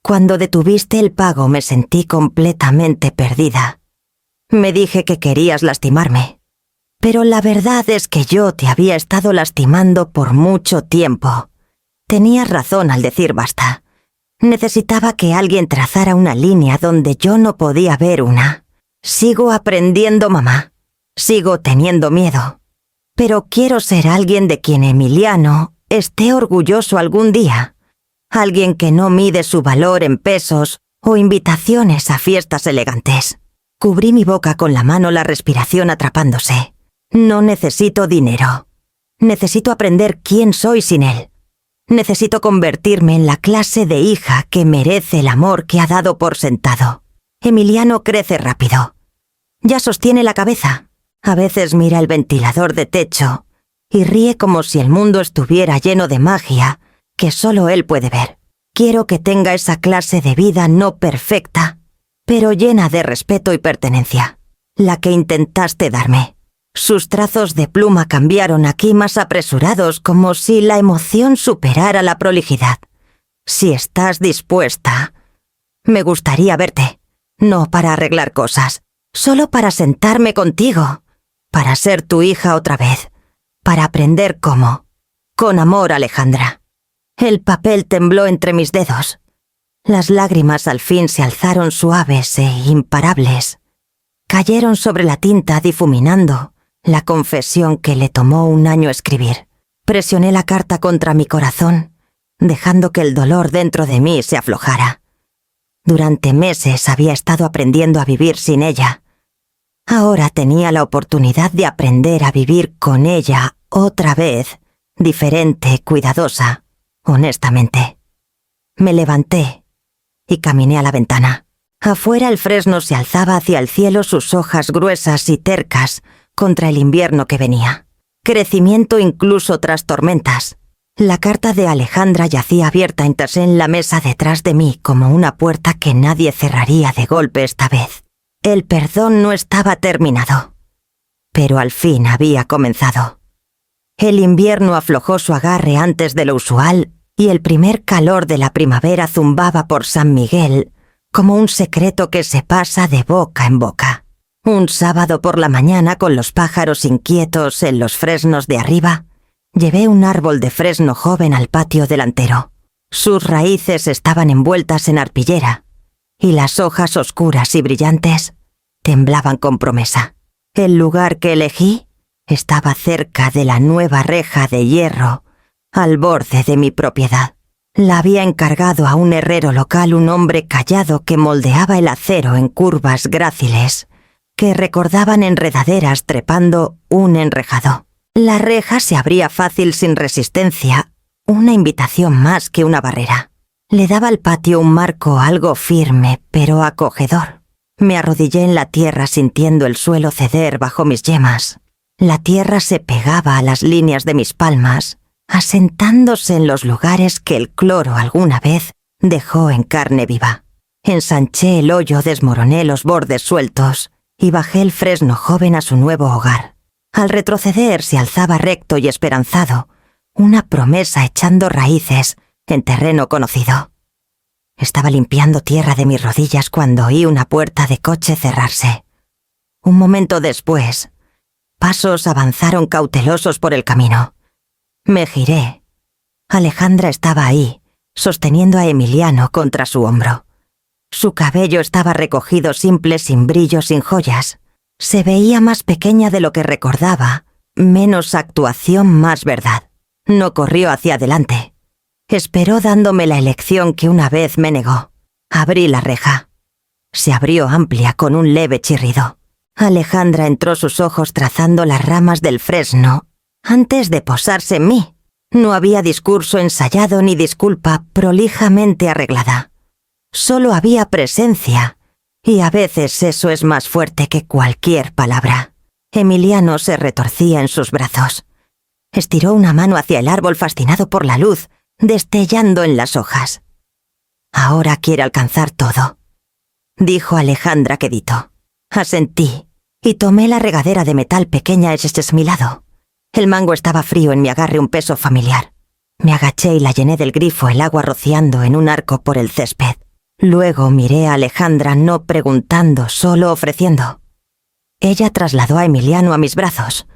A: Cuando detuviste el pago me sentí completamente perdida. Me dije que querías lastimarme. Pero la verdad es que yo te había estado lastimando por mucho tiempo. Tenías razón al decir basta. Necesitaba que alguien trazara una línea donde yo no podía ver una. Sigo aprendiendo, mamá. Sigo teniendo miedo. Pero quiero ser alguien de quien Emiliano esté orgulloso algún día. Alguien que no mide su valor en pesos o invitaciones a fiestas elegantes. Cubrí mi boca con la mano, la respiración atrapándose. No necesito dinero. Necesito aprender quién soy sin él. Necesito convertirme en la clase de hija que merece el amor que ha dado por sentado. Emiliano crece rápido. Ya sostiene la cabeza. A veces mira el ventilador de techo y ríe como si el mundo estuviera lleno de magia que solo él puede ver. Quiero que tenga esa clase de vida no perfecta, pero llena de respeto y pertenencia, la que intentaste darme. Sus trazos de pluma cambiaron aquí más apresurados, como si la emoción superara la prolijidad. Si estás dispuesta, me gustaría verte, no para arreglar cosas, Solo para sentarme contigo, para ser tu hija otra vez, para aprender cómo. Con amor, Alejandra. El papel tembló entre mis dedos. Las lágrimas al fin se alzaron suaves e imparables. Cayeron sobre la tinta difuminando la confesión que le tomó un año escribir. Presioné la carta contra mi corazón, dejando que el dolor dentro de mí se aflojara. Durante meses había estado aprendiendo a vivir sin ella. Ahora tenía la oportunidad de aprender a vivir con ella otra vez, diferente, cuidadosa, honestamente. Me levanté y caminé a la ventana. Afuera el fresno se alzaba hacia el cielo sus hojas gruesas y tercas contra el invierno que venía. Crecimiento incluso tras tormentas. La carta de Alejandra yacía abierta en la mesa detrás de mí como una puerta que nadie cerraría de golpe esta vez. El perdón no estaba terminado, pero al fin había comenzado. El invierno aflojó su agarre antes de lo usual y el primer calor de la primavera zumbaba por San Miguel como un secreto que se pasa de boca en boca. Un sábado por la mañana, con los pájaros inquietos en los fresnos de arriba, llevé un árbol de fresno joven al patio delantero. Sus raíces estaban envueltas en arpillera, y las hojas oscuras y brillantes temblaban con promesa. El lugar que elegí estaba cerca de la nueva reja de hierro, al borde de mi propiedad. La había encargado a un herrero local, un hombre callado que moldeaba el acero en curvas gráciles que recordaban enredaderas trepando un enrejado. La reja se abría fácil sin resistencia, una invitación más que una barrera. Le daba al patio un marco algo firme, pero acogedor. Me arrodillé en la tierra sintiendo el suelo ceder bajo mis yemas. La tierra se pegaba a las líneas de mis palmas, asentándose en los lugares que el cloro alguna vez dejó en carne viva. Ensanché el hoyo, desmoroné los bordes sueltos y bajé el fresno joven a su nuevo hogar. Al retroceder se alzaba recto y esperanzado, una promesa echando raíces en terreno conocido. Estaba limpiando tierra de mis rodillas cuando oí una puerta de coche cerrarse. Un momento después, pasos avanzaron cautelosos por el camino. Me giré. Alejandra estaba ahí, sosteniendo a Emiliano contra su hombro. Su cabello estaba recogido simple, sin brillo, sin joyas. Se veía más pequeña de lo que recordaba, menos actuación, más verdad. No corrió hacia adelante. Esperó dándome la elección que una vez me negó. Abrí la reja. Se abrió amplia con un leve chirrido. Alejandra entró, sus ojos trazando las ramas del fresno antes de posarse en mí. No había discurso ensayado ni disculpa prolijamente arreglada. Solo había presencia, y a veces eso es más fuerte que cualquier palabra. Emiliano se retorcía en sus brazos. Estiró una mano hacia el árbol fascinado por la luz, destellando en las hojas. Ahora quiere alcanzar todo, dijo Alejandra quedito. Asentí, y tomé la regadera de metal pequeña ese mi lado. El mango estaba frío en mi agarre, un peso familiar. Me agaché y la llené del grifo, el agua rociando en un arco por el césped. Luego miré a Alejandra, no preguntando, solo ofreciendo. Ella trasladó a Emiliano a mis brazos.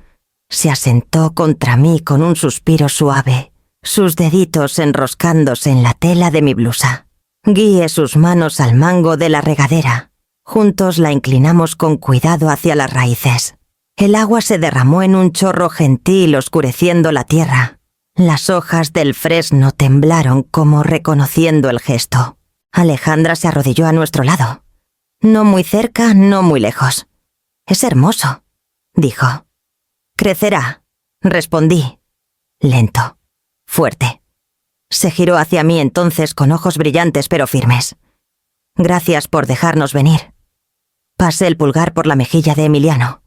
A: Se asentó contra mí con un suspiro suave, sus deditos enroscándose en la tela de mi blusa. Guié sus manos al mango de la regadera. Juntos la inclinamos con cuidado hacia las raíces. El agua se derramó en un chorro gentil, oscureciendo la tierra. Las hojas del fresno temblaron como reconociendo el gesto. Alejandra se arrodilló a nuestro lado. No muy cerca, no muy lejos. Es hermoso, dijo. Crecerá, respondí. Lento, fuerte. Se giró hacia mí entonces con ojos brillantes pero firmes. Gracias por dejarnos venir. Pasé el pulgar por la mejilla de Emiliano.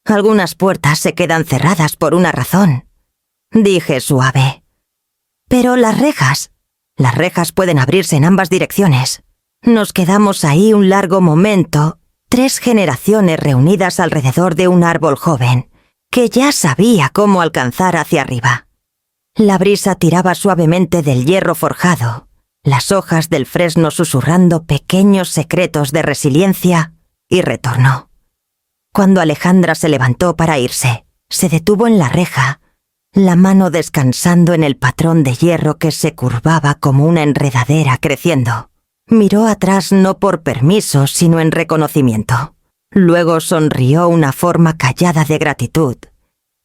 A: Algunas puertas se quedan cerradas por una razón, dije suave. Pero las rejas pueden abrirse en ambas direcciones. Nos quedamos ahí un largo momento, 3 generaciones reunidas alrededor de un árbol joven, que ya sabía cómo alcanzar hacia arriba. La brisa tiraba suavemente del hierro forjado, las hojas del fresno susurrando pequeños secretos de resiliencia y retorno. Cuando Alejandra se levantó para irse, se detuvo en la reja, la mano descansando en el patrón de hierro que se curvaba como una enredadera creciendo. Miró atrás no por permiso, sino en reconocimiento. Luego sonrió una forma callada de gratitud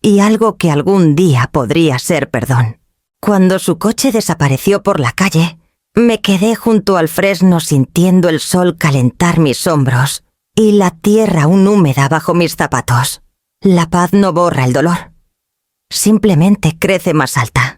A: y algo que algún día podría ser perdón. Cuando su coche desapareció por la calle, me quedé junto al fresno sintiendo el sol calentar mis hombros y la tierra aún húmeda bajo mis zapatos. La paz no borra el dolor. Simplemente crece más alta.